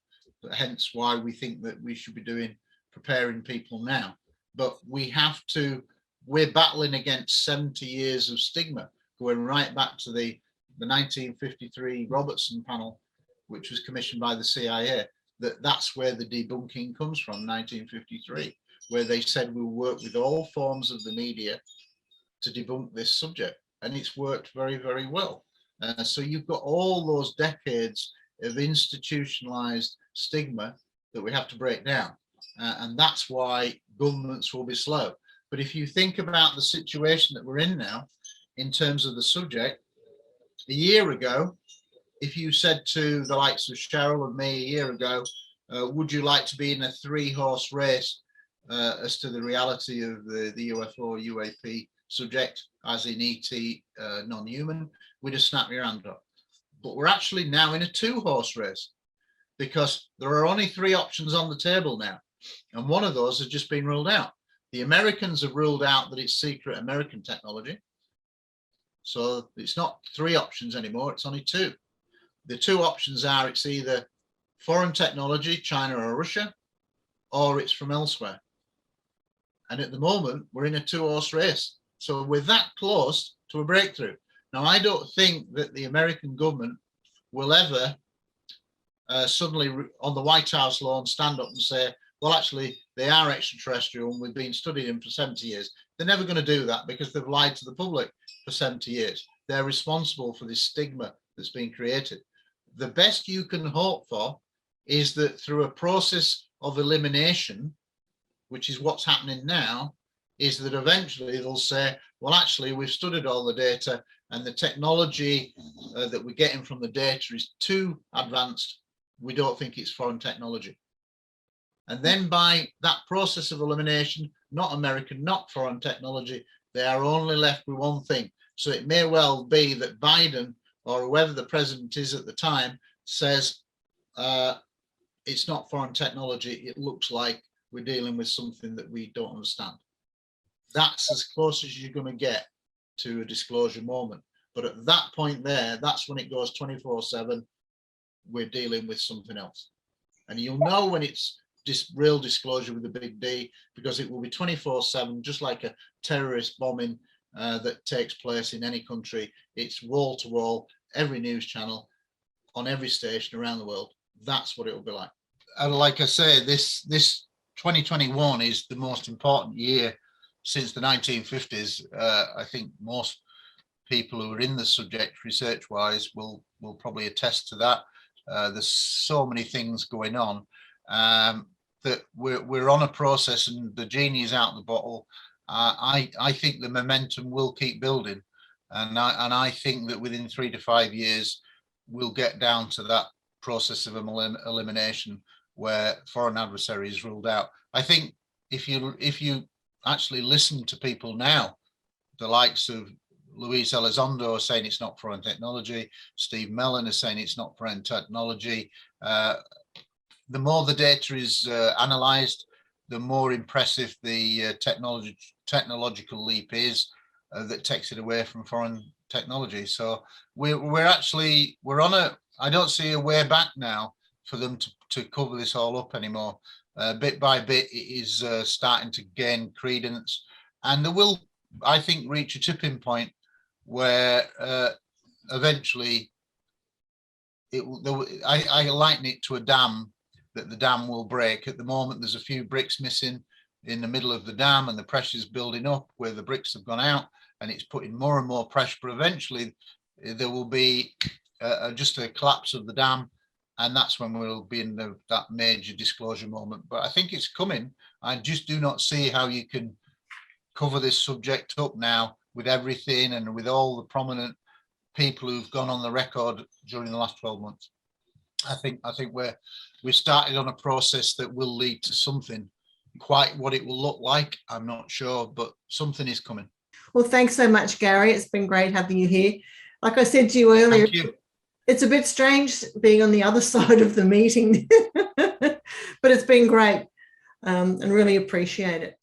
Hence why we think that we should be preparing people now. But we have to, we're battling against 70 years of stigma, going right back to the 1953 Robertson panel, which was commissioned by the CIA. That's where the debunking comes from, 1953, where they said we'll work with all forms of the media to debunk this subject, and it's worked very, very well. So you've got all those decades of institutionalized stigma that we have to break down, and that's why governments will be slow. But if you think about the situation that we're in now, in terms of the subject, a year ago, if you said to the likes of Cheryl and me a year ago, would you like to be in a 3-horse race as to the reality of the UFO UAP subject, as in ET non-human, we'd have snapped your hand up. But we're actually now in a 2-horse race, because there are only 3 options on the table now, and one of those has just been ruled out. The Americans have ruled out that it's secret American technology, so it's not 3 options anymore, it's only 2. The 2 options are it's either foreign technology, China or Russia, or it's from elsewhere. And at the moment, we're in a 2-horse race. So we're that close to a breakthrough. Now, I don't think that the American government will ever suddenly on the White House lawn stand up and say, well, actually, they are extraterrestrial and we've been studying them for 70 years. They're never going to do that, because they've lied to the public for 70 years. They're responsible for this stigma that's been created. The best you can hope for is that through a process of elimination, which is what's happening now, is that eventually they'll say, well, actually, we've studied all the data and the technology that we're getting from the data is too advanced. We don't think it's foreign technology. And then by that process of elimination, not American, not foreign technology, they are only left with one thing. So it may well be that Biden or whoever the president is at the time says it's not foreign technology. It looks like we're dealing with something that we don't understand. That's as close as you're going to get to a disclosure moment. But at that point there, that's when it goes 24/7. We're dealing with something else. And you'll know when it's real disclosure with a big D, because it will be 24/7, just like a terrorist bombing that takes place in any country. It's wall to wall, every news channel, on every station around the world. That's what it will be like. And like I say, this 2021 is the most important year since the 1950s. I think most people who are in the subject research-wise will probably attest to that. There's so many things going on that we're on a process, and the genie is out of the bottle. I think the momentum will keep building, and I think that within 3 to 5 years we'll get down to that process of elimination where foreign adversary is ruled out. I think if you actually listen to people now, the likes of Luis Elizondo are saying it's not foreign technology. Steve Mellon is saying it's not foreign technology. The more the data is analysed, the more impressive the technological leap is that takes it away from foreign technology. So we're on a, I don't see a way back now for them to cover this all up anymore. Bit by bit, it is starting to gain credence, and there will, I think, reach a tipping point where eventually I liken it to a dam, that the dam will break. At the moment, there's a few bricks missing in the middle of the dam, and the pressure is building up where the bricks have gone out, and it's putting more and more pressure. But eventually, there will be just a collapse of the dam, and that's when we'll be in that major disclosure moment. But I think it's coming. I just do not see how you can cover this subject up now with everything and with all the prominent people who've gone on the record during the last 12 months. I think we've started on a process that will lead to something. Quite what it will look like, I'm not sure, but something is coming. Well, thanks so much, Gary. It's been great having you here. Like I said to you earlier, it's a bit strange being on the other side of the meeting, but it's been great and really appreciate it.